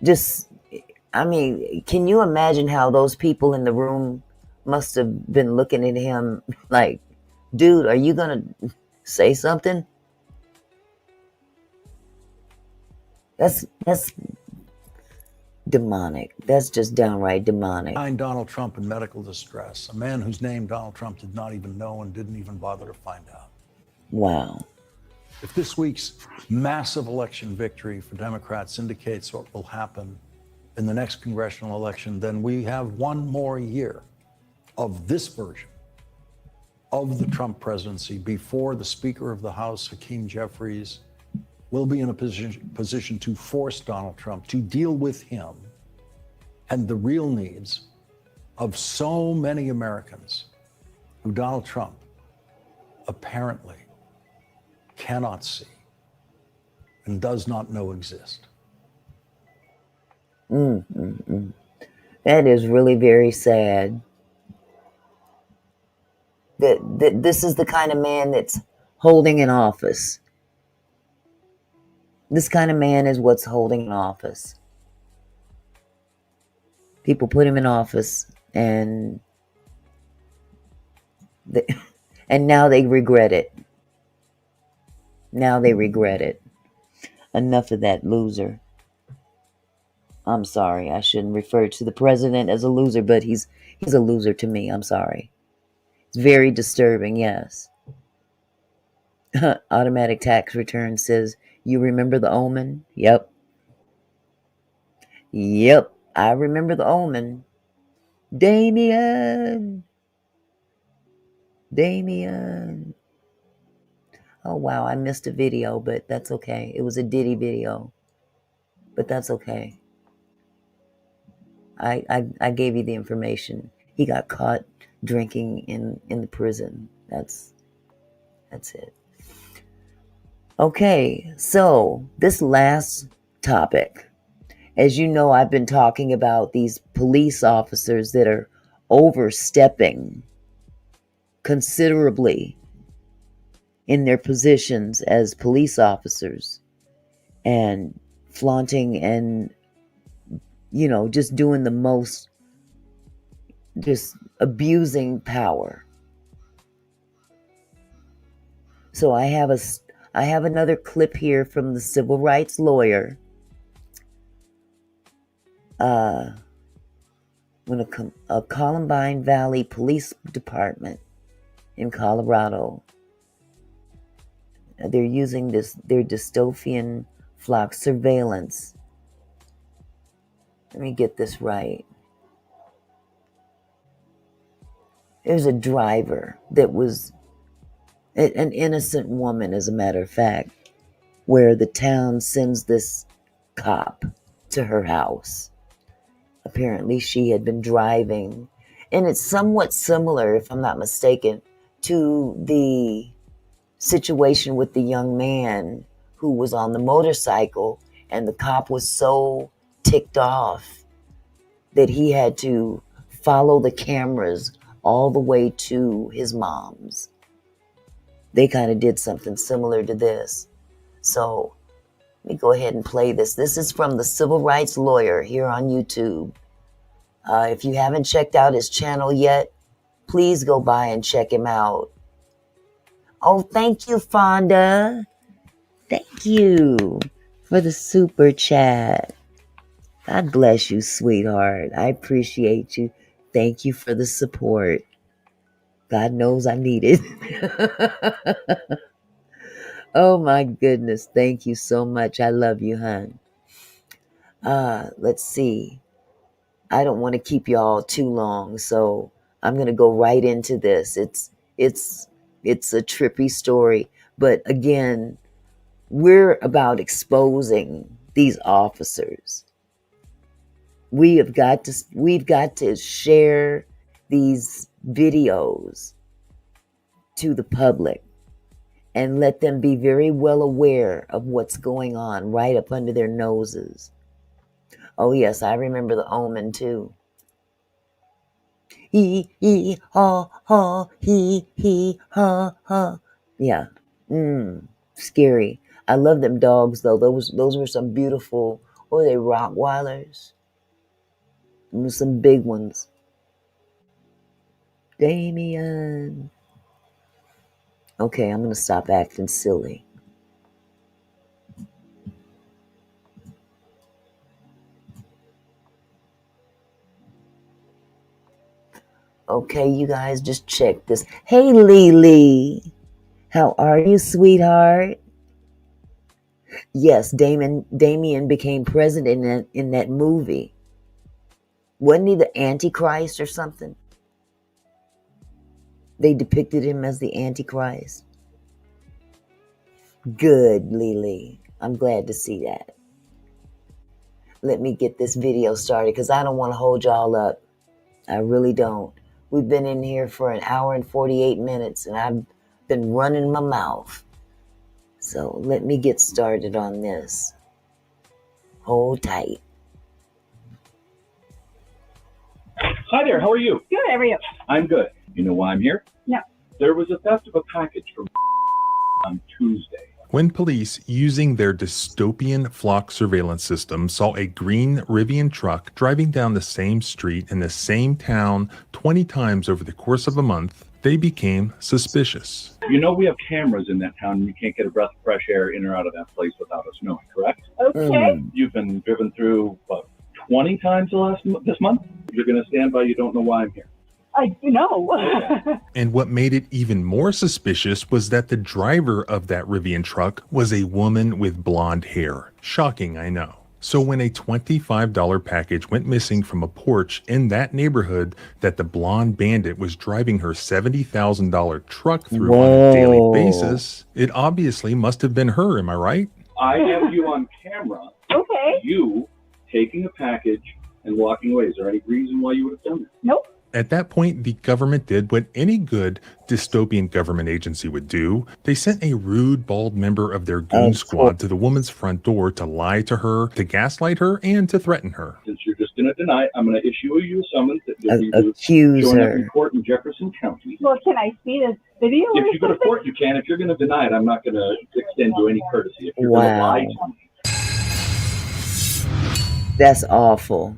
Can you imagine how those people in the room must have been looking at him like, dude, are you gonna say something? That's demonic. That's just downright demonic. Behind Donald Trump in medical distress, a man whose name Donald Trump did not even know and didn't even bother to find out. Wow. If this week's massive election victory for Democrats indicates what will happen in the next congressional election, then we have one more year of this version of the Trump presidency before the Speaker of the House, Hakeem Jeffries, will be in a position to force Donald Trump to deal with him and the real needs of so many Americans who Donald Trump apparently cannot see and does not know exist. That is really very sad. That this is the kind of man that's holding an office. This kind of man is what's holding an office. People put him in office and now they regret it. Now they regret it. Enough of that loser. I'm sorry. I shouldn't refer to the president as a loser, but he's a loser to me. I'm sorry. It's very disturbing, yes. Automatic tax return says, you remember the Omen? Yep. Yep. I remember the Omen. Damien. Oh, wow. I missed a video, but that's okay. It was a Diddy video. But that's okay. I gave you the information. He got caught drinking in the prison. That's it. Okay, so this last topic. As you know, I've been talking about these police officers that are overstepping considerably in their positions as police officers and flaunting and, just doing the most, just abusing power. So I have another clip here from the civil rights lawyer. When a Columbine Valley Police Department in Colorado, they're using their dystopian flock surveillance. Let me get this right. There's a driver that was an innocent woman, as a matter of fact, where the town sends this cop to her house. Apparently she had been driving, and it's somewhat similar, if I'm not mistaken, to the situation with the young man who was on the motorcycle, and the cop was so ticked off that he had to follow the cameras all the way to his mom's. They kind of did something similar to this. So let me go ahead and play this. This is from the Civil Rights Lawyer here on YouTube. If you haven't checked out his channel yet, please go by and check him out. Oh, thank you, Fonda. Thank you for the super chat. God bless you, sweetheart. I appreciate you. Thank you for the support. God knows I need it. Oh my goodness. Thank you so much. I love you, hon. Let's see. I don't want to keep y'all too long, so I'm going to go right into this. It's a trippy story, but again, we're about exposing these officers. We've got to share these videos to the public and let them be very well aware of what's going on right up under their noses. Oh yes, I remember The Omen too. He ha ha he ha ha. Yeah. Scary. I love them dogs though. Those were some beautiful, what were they, Rottweilers? Some big ones. Damien. Okay, I'm gonna stop acting silly. Okay, you guys, just check this. Hey, Lily. How are you, sweetheart? Yes, Damien became president in that movie. Wasn't he the Antichrist or something? They depicted him as the Antichrist. Good, Lily. I'm glad to see that. Let me get this video started because I don't want to hold y'all up. I really don't. We've been in here for an hour and 48 minutes and I've been running my mouth. So let me get started on this. Hold tight. Hi there, how are you? Good, how are you? I'm good. You know why I'm here? No. There was a theft of a package from on Tuesday. When police, using their dystopian flock surveillance system, saw a green Rivian truck driving down the same street in the same town 20 times over the course of a month, they became suspicious. You know we have cameras in that town and you can't get a breath of fresh air in or out of that place without us knowing, correct? Okay. You've been driven through, what, 20 times this month? You're going to stand by, you don't know why I'm here. I know. And what made it even more suspicious was that the driver of that Rivian truck was a woman with blonde hair. Shocking, I know. So when a $25 package went missing from a porch in that neighborhood that the blonde bandit was driving her $70,000 truck through on a daily basis, it obviously must have been her, am I right? I have you on camera. Okay. You taking a package and walking away. Is there any reason why you would have done that? Nope. At that point, the government did what any good dystopian government agency would do. They sent a rude, bald member of their goon squad to the woman's front door to lie to her, to gaslight her, and to threaten her. Since you're just going to deny it, I'm going to issue you a summons that you'll need to Accuse join up her. in court in Jefferson County. Well, can I see this video or If you go to something? court, you can. If you're going to deny it, I'm not going to extend you any courtesy. If you're going to lie to me. That's awful.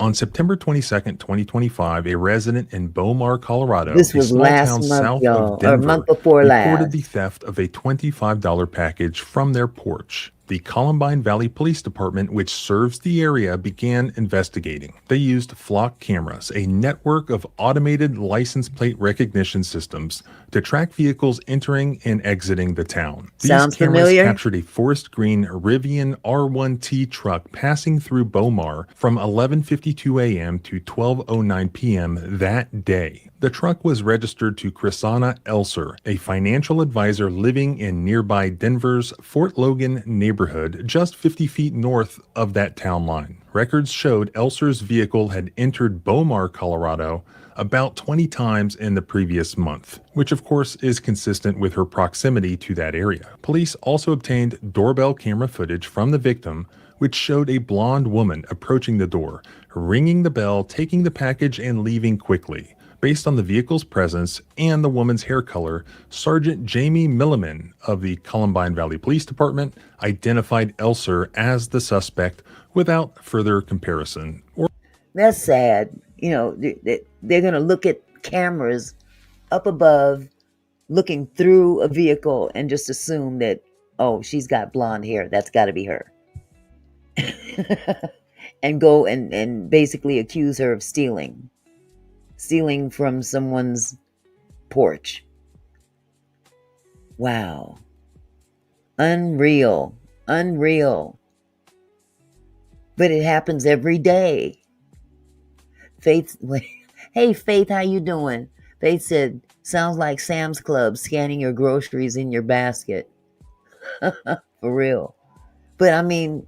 On September 22nd, 2025, a resident in Beaumar, Colorado, This a was small last town month, south y'all, of Denver, or month before reported last. the theft of a $25 package from their porch. The Columbine Valley Police Department, which serves the area, began investigating. They used flock cameras, a network of automated license plate recognition systems, to track vehicles entering and exiting the town. Sounds These cameras familiar? captured a forest green Rivian R1T truck passing through Beaumar from 11:52 a.m. to 12:09 p.m. that day. The truck was registered to Chrisana Elser, a financial advisor living in nearby Denver's Fort Logan neighborhood, just 50 feet north of that town line. Records showed Elser's vehicle had entered Beaumar, Colorado, about 20 times in the previous month, which of course is consistent with her proximity to that area. Police also obtained doorbell camera footage from the victim, which showed a blonde woman approaching the door, ringing the bell, taking the package, and leaving quickly. Based on the vehicle's presence and the woman's hair color, Sergeant Jamie Milliman of the Columbine Valley Police Department identified Elser as the suspect without further comparison. That's sad. You know, they're going to look at cameras up above, looking through a vehicle, and just assume that, oh, she's got blonde hair. That's got to be her. And go and basically accuse her of stealing from someone's porch. Wow. Unreal. But it happens every day. Faith, hey Faith, how you doing? Faith said, sounds like Sam's Club scanning your groceries in your basket. For real. But I mean,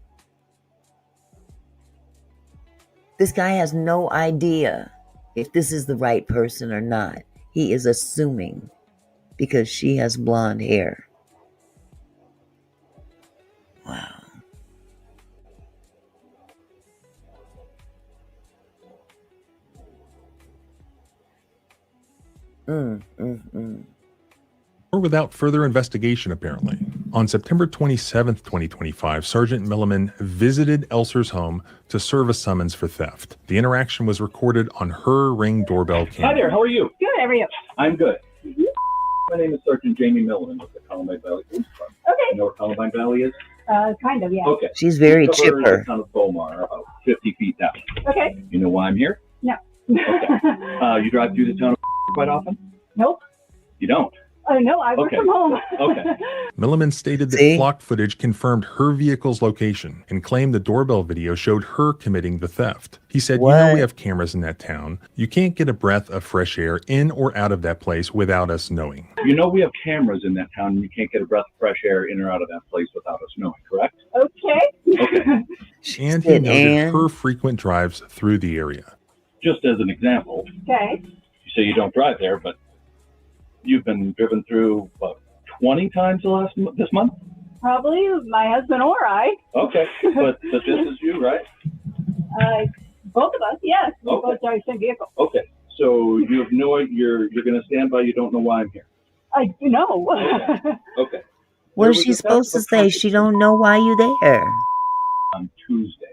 this guy has no idea if this is the right person or not. He is assuming because she has blonde hair. Wow. Or without further investigation, apparently. On September 27th, 2025, Sergeant Milliman visited Elser's home to serve a summons for theft. The interaction was recorded on her Ring doorbell camera. Hi there, how are you? Good, how are you? I'm good. My name is Sergeant Jamie Milliman with the Columbine Valley Police Department. Okay. You know where Columbine Valley is? Kind of, yeah. Okay. She's very We cover chipper. the town of Beaumar, about 50 feet down. Okay. You know why I'm here? No. Okay. You drive through the town of quite often? Nope. You don't? Oh, no, I work Okay. from home. Okay. Milliman stated that See? flock footage confirmed her vehicle's location and claimed the doorbell video showed her committing the theft. He said, you know What? we have cameras in that town. You can't get a breath of fresh air in or out of that place without us knowing. You know we have cameras in that town and you can't get a breath of fresh air in or out of that place without us knowing, correct? Okay. Okay. And he said, noted "And?" her frequent drives through the area. Just as an example, Okay. you say you don't drive there, but you've been driven through, what, 20 times this month? Probably my husband or I. Okay, but this is you, right? Both of us, yes. We Okay. both drive the same vehicle. Okay, so you have you're going to stand by, you don't know why I'm here. I do know. Okay. What There is was she a supposed to theft of say? property She don't know why you there. on Tuesday.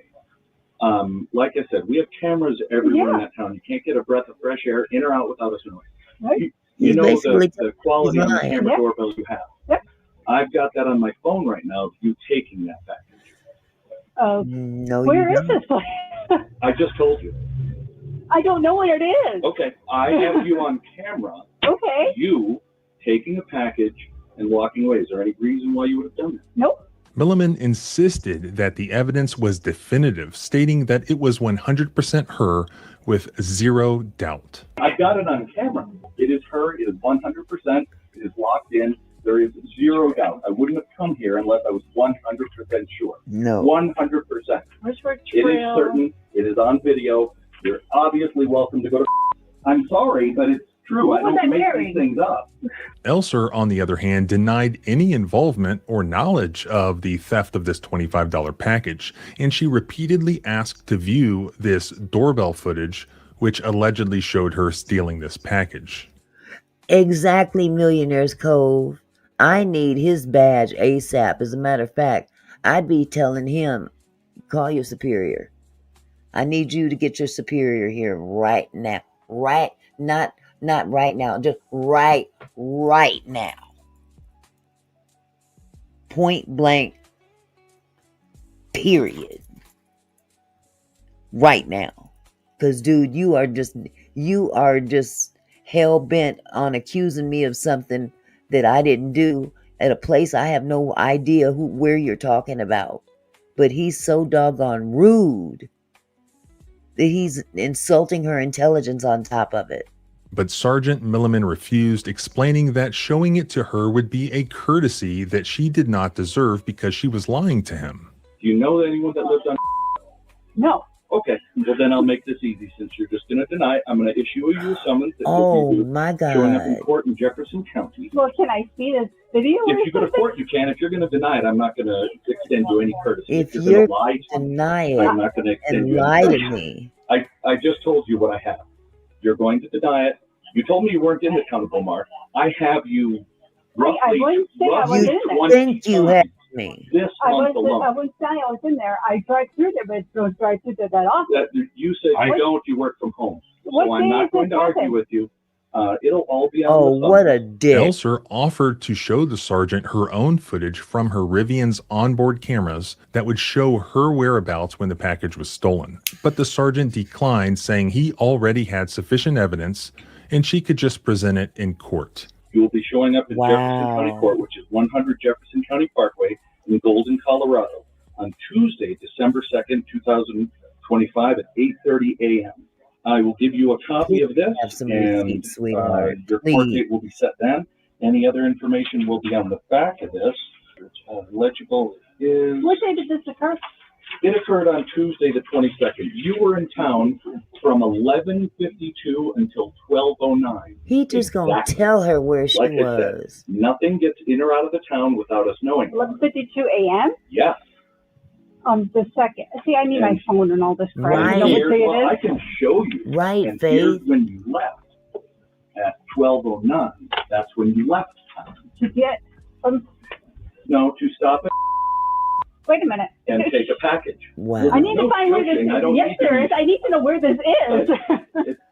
Like I said, we have cameras everywhere in Yeah. that town. You can't get a breath of fresh air in or out without us knowing. Right. You He's know basically the quality he's on the lying. camera Yep. doorbell you have. Yep. I've got that on my phone right now of you taking that package. No, Where you is don't. this place? I just told you. I don't know where it is. Okay, I have you on camera, Okay. you taking a package and walking away. Is there any reason why you would have done that? Nope. Milliman insisted that the evidence was definitive, stating that it was 100% her with zero doubt. I've got it on camera. It is her. It is 100%. It is locked in. There is zero doubt. I wouldn't have come here unless I was 100% sure. No. 100%. Bushwick It is Trail. certain. It is on video. You're obviously welcome to go to. I'm sorry, but it's true. What I was don't I make wearing? these things up. Elser, on the other hand, denied any involvement or knowledge of the theft of this $25 package, and she repeatedly asked to view this doorbell footage, which allegedly showed her stealing this package. Exactly, Millionaire's Cove. I need his badge ASAP. As a matter of fact, I'd be telling him, call your superior. I need you to get your superior here right now. Not right now, just right now. Point blank, period. Right now. Because, dude, you are just hell-bent on accusing me of something that I didn't do at a place I have no idea where you're talking about. But he's so doggone rude that he's insulting her intelligence on top of it. But Sergeant Milliman refused, explaining that showing it to her would be a courtesy that she did not deserve because she was lying to him. Do you know anyone that lives on? No. Okay, well then I'll make this easy. Since you're just going to deny it, I'm going to issue you a summons that Oh will be my showing up in God. court in Jefferson County. Well, can I see this video? If or you go to something? court, you can. If you're going to deny it, I'm not going to extend you any courtesy. If you're you're going to lie to me, deny it I'm not going to extend and you any lie to courtesy. me, I just told you what I have. You're going to deny it. You told me you weren't in the County Mark. I have you roughly, I wouldn't say I was you in there. 20 think you have times me. this I month wouldn't alone. say I was in there. I drive through there, but don't drive through there that often. That you say you don't. You work from home, What so I'm day not is going to this argue happened? with you. It'll all be on Oh, the what summons. a dick. Elser offered to show the sergeant her own footage from her Rivian's onboard cameras that would show her whereabouts when the package was stolen. But the sergeant declined, saying he already had sufficient evidence and she could just present it in court. You will be showing up in Wow. Jefferson County Court, which is 100 Jefferson County Parkway in Golden, Colorado, on Tuesday, December 2nd, 2025 at 8:30 a.m. I will give you a copy of this, Have some and receipts, sweetheart. your court Please. date will be set then. Any other information will be on the back of this. Legible is... What day did this occur? It occurred on Tuesday, the 22nd. You were in town from 11:52 until 12:09. He just gonna Exactly. tell her where she Like I said, was. nothing gets in or out of the town without us knowing. 11:52 a.m. Yes. The second. See, I need my phone and all this crap. Right. You know what Here's day what it I is? can show you. Right, And here's Faith? when you left at 12:09. That's when you left town. To get No, to stop it wait a minute. and take a package. Wow. I need to find where this joking. I don't yes need to there be- is. I need to know where this is.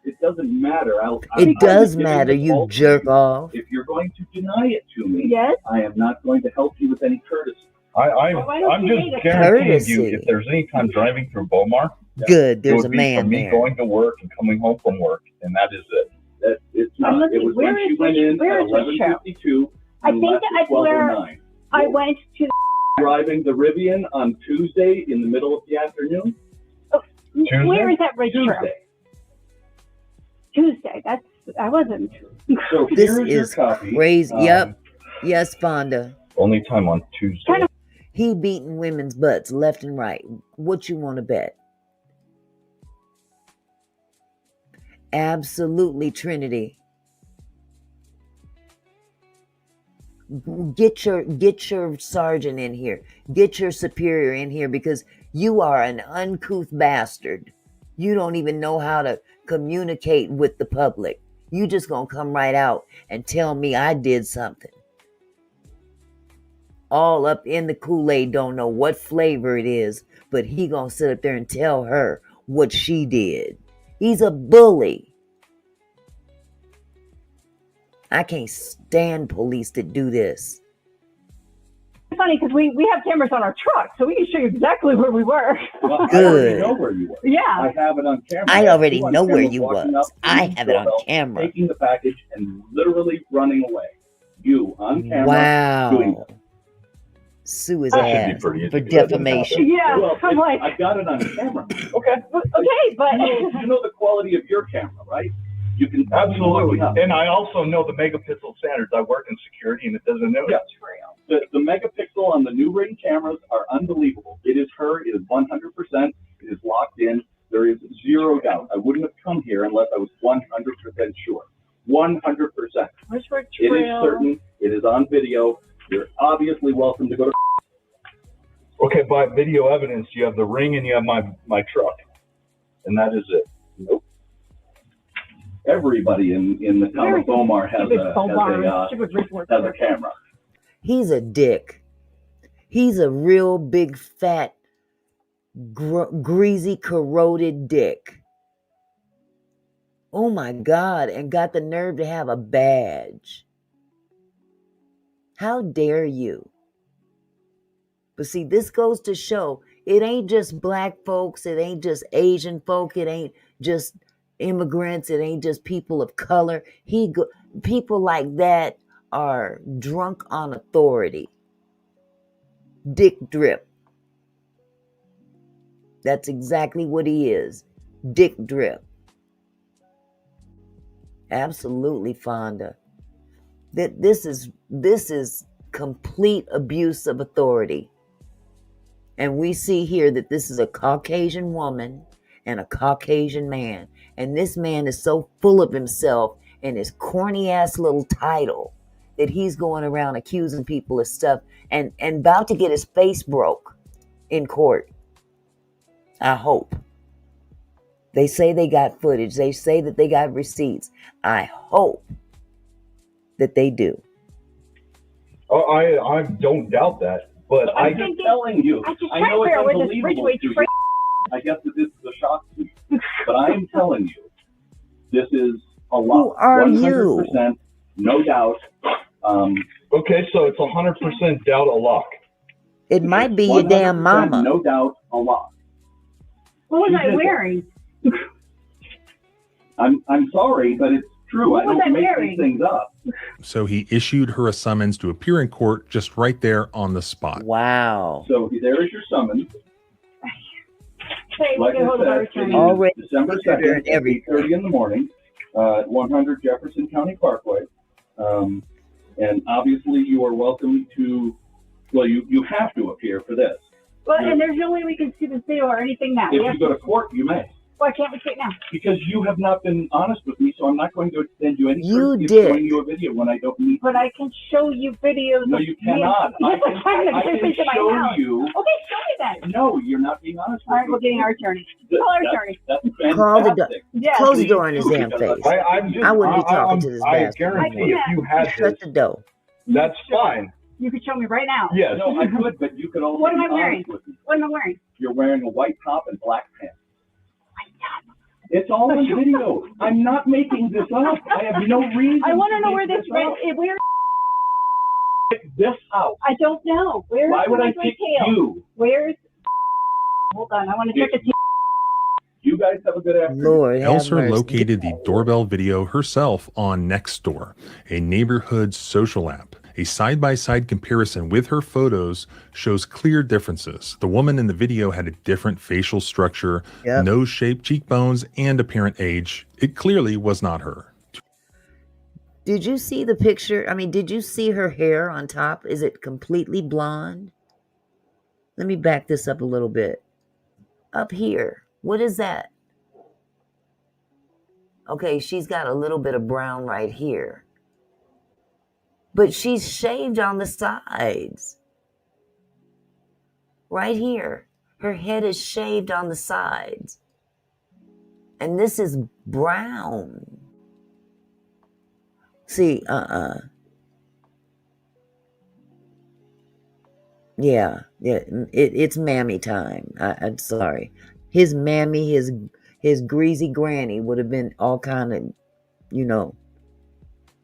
It doesn't matter. It does I'm matter, giving the you fault jerk to you. off. If you're going to deny it to me, Yes. I am not going to help you with any courtesy. Well, why don't I'm you just need a guaranteeing you, courtesy? if there's any time driving through Beaumar, Good, it there's would a be man for me there. going to work and coming home from work, and that is it. It's I'm not. It looking- was where when is she went this- in where at is this show? 11:52 I and think left at that's where 12:09. I went to Driving the Rivian on Tuesday in the middle of the afternoon. Tuesday? where is that race trail? Tuesday. Tuesday. I wasn't. So This here's your is copy. crazy. Yep. Yes, Fonda. Only time on Tuesday. He beating women's butts left and right. What you want to bet? Absolutely, Trinity. Get your sergeant in here. Get your superior in here, because you are an uncouth bastard. You don't even know how to communicate with the public. You just gonna come right out and tell me I did something. All up in the Kool-Aid, don't know what flavor it is, but he gonna sit up there and tell her what she did. He's a bully. I can't stand police that do this. It's funny because we have cameras on our truck, so we can show you exactly where we were. Well, I Good. already know where you were. Yeah. I have it on camera. I already You on know where camera you walking was. up, I have it on doorbell, camera. taking the package and literally running away. You on camera doing Wow. that. Sue his That should be ass pretty easy for to do. defamation. Yeah. Well, I'm like, I got it on camera. Okay. okay, but You know the quality of your camera, right? You can Absolutely. Yeah. And I also know the megapixel standards. I work in security, and it doesn't know Yeah. trail. The megapixel on the new Ring cameras are unbelievable. It is her. It is 100%. It is locked in. There is zero doubt. I wouldn't have come here unless I was 100% sure. 100%. It is certain. It is on video. You're obviously welcome to go to. Okay, by video evidence, you have the Ring and you have my truck, and that is it. Nope. Everybody in the town of Beaumont has a camera. He's a dick. He's a real big, fat, greasy, corroded dick. Oh my God, and got the nerve to have a badge. How dare you? But see, this goes to show it ain't just black folks, it ain't just Asian folk, it ain't just immigrants, it ain't just people of color. People like that are drunk on authority. Dick drip. That's exactly what he is. Dick drip. Absolutely, Fonda. This is complete abuse of authority. And we see here that this is a Caucasian woman and a Caucasian man. And this man is so full of himself and his corny ass little title that he's going around accusing people of stuff and about to get his face broke in court. I hope. They say they got footage. They say that they got receipts. I hope that they do. Oh, I don't doubt that, but I'm just telling you. I know it's unbelievable to you. I guess that this is a shock to you, but I am telling you, this is a lot. Who are 100%, you? No doubt. Okay, so it's 100% doubt a lock. It might be your damn mama. No doubt a lock. What was I wearing? I'm sorry, but it's true. What I was don't I make wearing? these things up. So he issued her a summons to appear in court just right there on the spot. Wow. So there is your summons. Hey, Like we're gonna hold I our said, turn. Already December 2nd at 8:30 in the morning, 100 Jefferson County Parkway. And obviously you are welcome to, well, you have to appear for this. Well, and there's no way we can see this video or anything now. If you go to court, you may. Why can't we see it now? Because you have not been honest with me, so I'm not going to extend you any You courtesy of did. showing you a video when I don't need But I can show you videos. No, of you me- cannot. Yes, I can. I Take can me to my show house. you. Okay, show me then. No, you're not being honest All with right, me. we're getting our attorney. Call our attorney. That's Call the fantastic. Yeah. Close the door in his damn face. I wouldn't be talking to this I bastard. guarantee if you had Shut this, the door. that's fine. You could show me right now. Yes. No, I could, but you could also What am be I wearing? honest with me. What am I wearing? You're wearing a white top and black pants. It's all on video. I'm not making this up. I have no reason. I want to know make where this up. where. This house. I don't know. Where's Why would I my pick tail? you? Where's? Hold on, I want to check the. You guys have a good afternoon. Lord have Elser mercy. located the doorbell video herself on Nextdoor, a neighborhood social app. A side-by-side comparison with her photos shows clear differences. The woman in the video had a different facial structure, Yep. nose shape, cheekbones, and apparent age. It clearly was not her. Did you see the picture? I mean, did you see her hair on top? Is it completely blonde? Let me back this up a little bit. Up here. What is that? Okay, she's got a little bit of brown right here. But she's shaved on the sides. Right here. Her head is shaved on the sides. And this is brown. See, Yeah, it's mammy time. I'm sorry. His mammy, his greasy granny would have been all kind of,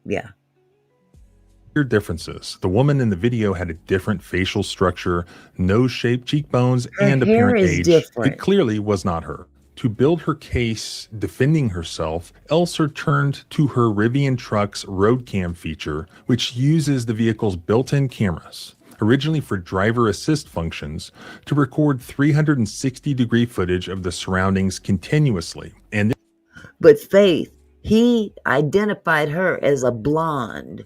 yeah. Differences. The woman in the video had a different facial structure, nose shape, cheekbones, Her and hair apparent is age. different. It clearly was not her. To build her case defending herself, Elser turned to her Rivian Truck's RoadCam feature, which uses the vehicle's built-in cameras, originally for driver assist functions, to record 360-degree footage of the surroundings continuously. And But Faith, he identified her as a blonde.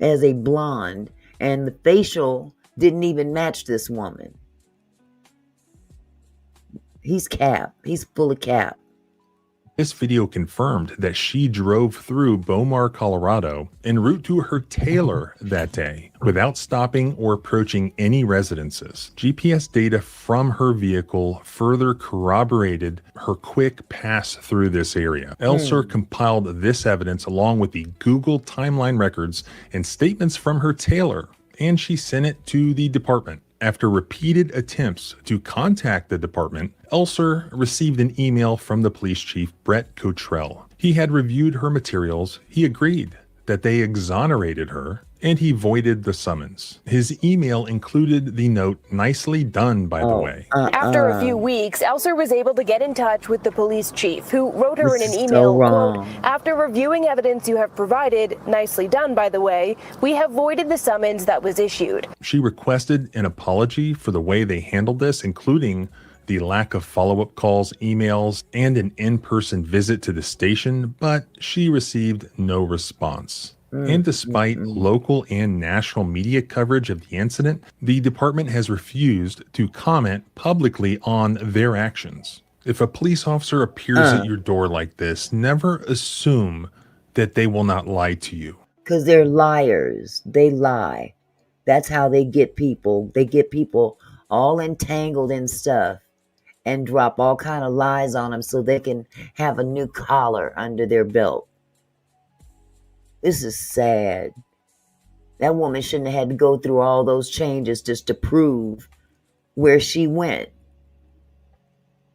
as a blonde, and the facial didn't even match this woman. He's cap. He's full of cap. This video confirmed that she drove through Beaumar, Colorado, en route to her tailor that day without stopping or approaching any residences. GPS data from her vehicle further corroborated her quick pass through this area. Elser compiled this evidence along with the Google timeline records and statements from her tailor, and she sent it to the department. After repeated attempts to contact the department, Elser received an email from the police chief, Brett Cottrell. He had reviewed her materials, he agreed that they exonerated her, and he voided the summons. His email included the note, "Nicely done, by the way." After a few weeks, Elser was able to get in touch with the police chief, who wrote her in an This is email, so wrong. quote, "After reviewing evidence you have provided, nicely done, by the way, we have voided the summons that was issued." She requested an apology for the way they handled this, including the lack of follow-up calls, emails, and an in-person visit to the station, but she received no response. And despite local and national media coverage of the incident, the department has refused to comment publicly on their actions. If a police officer appears at your door like this, never assume that they will not lie to you. Because they're liars. They lie. That's how they get people. They get people all entangled in stuff and drop all kind of lies on them so they can have a new collar under their belt. This is sad. That woman shouldn't have had to go through all those changes just to prove where she went.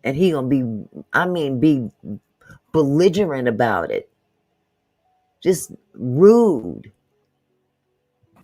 And he gonna be belligerent about it. Just rude.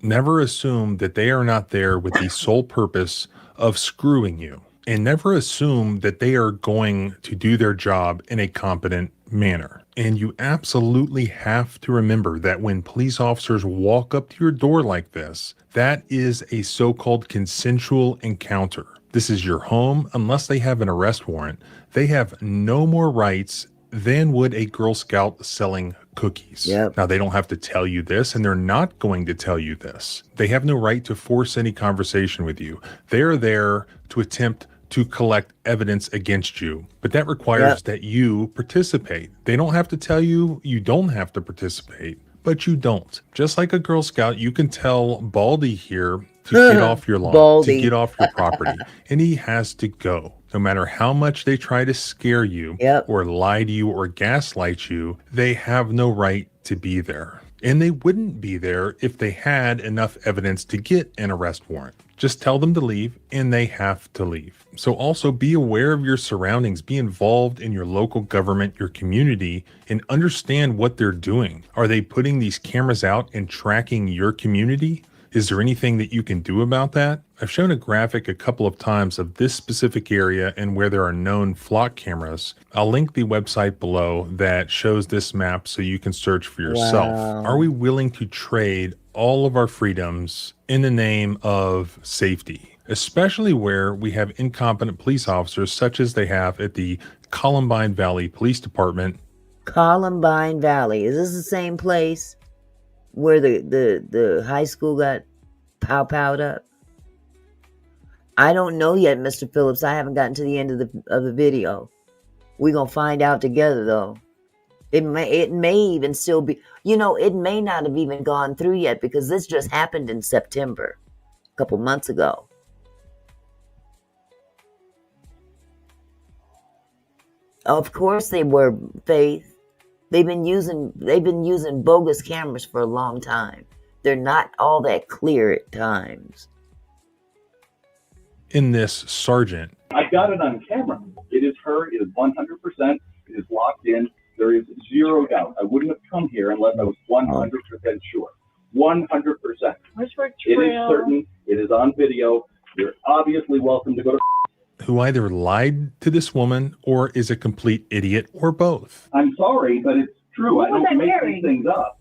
Never assume that they are not there with the sole purpose of screwing you. And never assume that they are going to do their job in a competent manner. And you absolutely have to remember that when police officers walk up to your door like this, that is a so-called consensual encounter. This is your home. Unless they have an arrest warrant, they have no more rights than would a Girl Scout selling cookies. Yep. Now, they don't have to tell you this, and they're not going to tell you this. They have no right to force any conversation with you. They're there to attempt to collect evidence against you, but that requires that you participate. They don't have to tell you you don't have to participate, but you don't. Just like a Girl Scout, you can tell Baldy here to get off your lawn, to get off your property, and he has to go. No matter how much they try to scare you or lie to you or gaslight you, they have no right to be there. And they wouldn't be there if they had enough evidence to get an arrest warrant. Just tell them to leave, and they have to leave. So also be aware of your surroundings, be involved in your local government, your community, and understand what they're doing. Are they putting these cameras out and tracking your community? Is there anything that you can do about that? I've shown a graphic a couple of times of this specific area and where there are known flock cameras. I'll link the website below that shows this map so you can search for yourself. Wow. Are we willing to trade all of our freedoms in the name of safety, especially where we have incompetent police officers such as they have at the Columbine Valley Police Department? Columbine Valley. Is this the same place where the high school got powed up? I don't know yet, Mr. Phillips. I haven't gotten to the end of the video. We're gonna find out together, though. It may even still be, it may not have even gone through yet because this just happened in September, a couple months ago. Of course they were, Faith. They've been using bogus cameras for a long time. They're not all that clear at times. In this sergeant. I've got it on camera. It is her. It is 100%. It is locked in. There is zero doubt. I wouldn't have come here unless I was 100% sure. 100%. It is certain. It is on video. You're obviously welcome to go to Who either lied to this woman or is a complete idiot or both. I'm sorry, but it's true. I don't make these things up.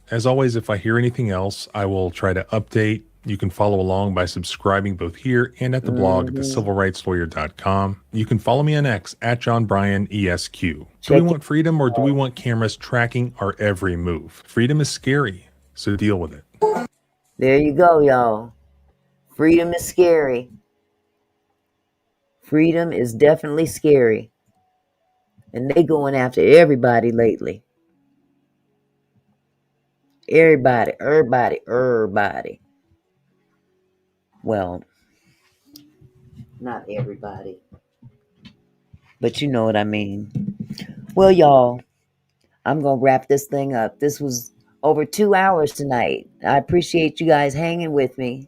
As always, if I hear anything else, I will try to update. You can follow along by subscribing both here and at the blog at thecivilrightslawyer.com. You can follow me on X at JohnBryanESQ. Do we want freedom or do we want cameras tracking our every move? Freedom is scary, so deal with it. There you go, y'all. Freedom is scary. Freedom is definitely scary. And they going after everybody lately. Everybody. Well, not everybody. But you know what I mean. Well, y'all, I'm going to wrap this thing up. This was over 2 hours tonight. I appreciate you guys hanging with me.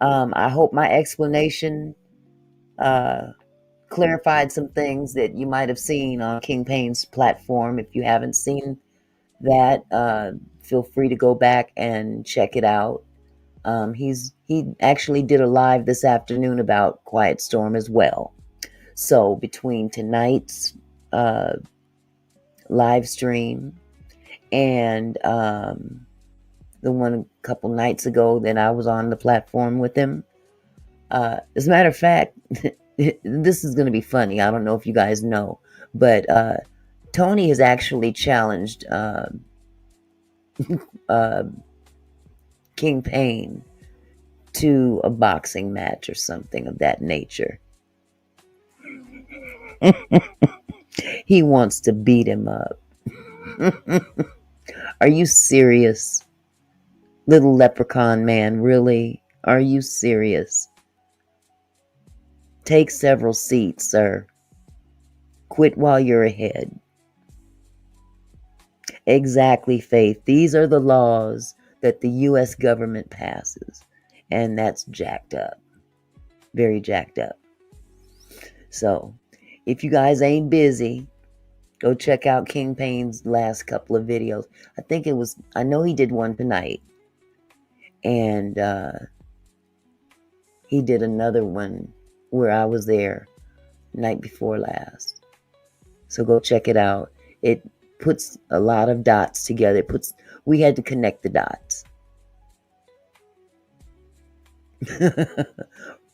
I hope my explanation clarified some things that you might have seen on King Payne's platform. If you haven't seen that, feel free to go back and check it out. He actually did a live this afternoon about Quiet Storm as well. So between tonight's live stream and the one a couple nights ago that I was on the platform with him, as a matter of fact, this is going to be funny. I don't know if you guys know, but Tony has actually challenged King Payne to a boxing match or something of that nature. He wants to beat him up. Are you serious? Little leprechaun man, really? Are you serious? Take several seats, sir. Quit while you're ahead. Exactly, Faith. These are the laws that the U.S. government passes. And that's jacked up. Very jacked up. So, if you guys ain't busy, go check out King Payne's last couple of videos. I know he did one tonight. And he did another one where I was there night before last. So go check it out. It puts a lot of dots together. We had to connect the dots.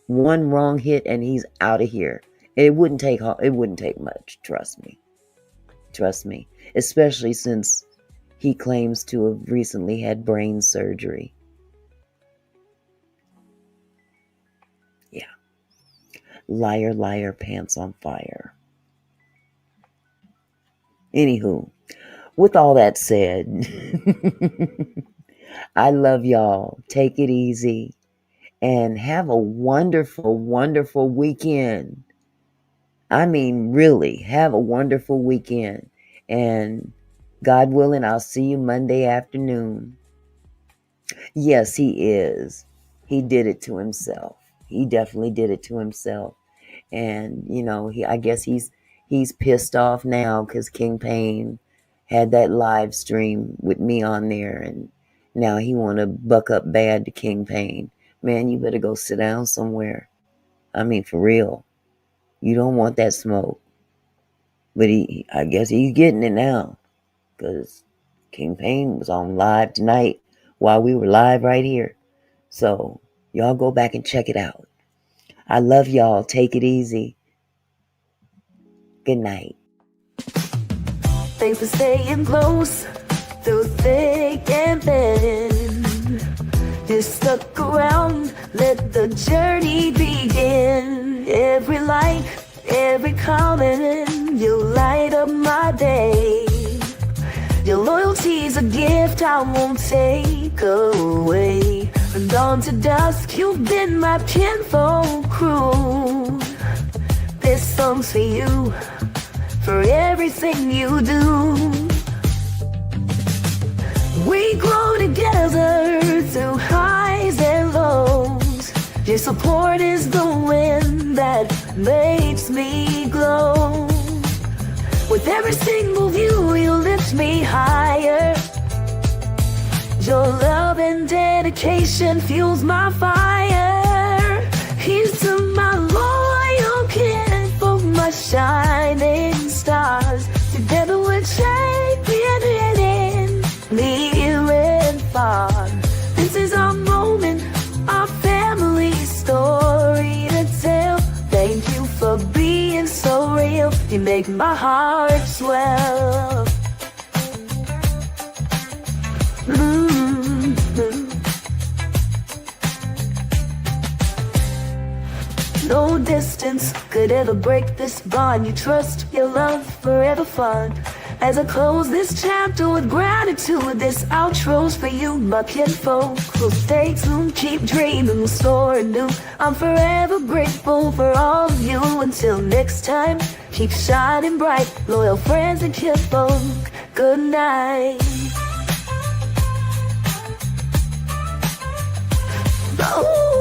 One wrong hit and he's out of here. It wouldn't take much, trust me. Especially since he claims to have recently had brain surgery. Yeah. Liar, liar, pants on fire. Anywho, with all that said, I love y'all. Take it easy and have a wonderful, wonderful weekend. I mean, really, have a wonderful weekend. And God willing, I'll see you Monday afternoon. Yes, he is. He did it to himself. He definitely did it to himself. And, you know, I guess he's pissed off now because King Payne had that live stream with me on there. And now he want to buck up bad to King Payne. Man, you better go sit down somewhere. I mean, for real. You don't want that smoke. But I guess he's getting it now. Because King Payne was on live tonight while we were live right here. So, y'all go back and check it out. I love y'all. Take it easy. Good night. Thanks for staying close through thick and thin. Just stuck around, let the journey begin. Every like, every comment, you light up my day. Your loyalty's a gift I won't take away. From dawn to dusk, you've been my kinfolk crew. This song's for you, for everything you do. We grow together through highs and lows. Your support is the wind that makes me glow. With every single view, you lift me higher. Your love and dedication fuels my fire. Here's to my loyal kinfolk, my shining stars. Together we're championing near and far. This is our moment, our family story to tell. Thank you for being so real. You make my heart swell. Mm-hmm. No distance could ever break this bond. You trust your love forever fun. As I close this chapter with gratitude, this outro's for you, my kinfolk. So stay tuned, keep dreaming, we'll soar anew. I'm forever grateful for all of you. Until next time, keep shining bright, loyal friends and kinfolk. Good night. Oh.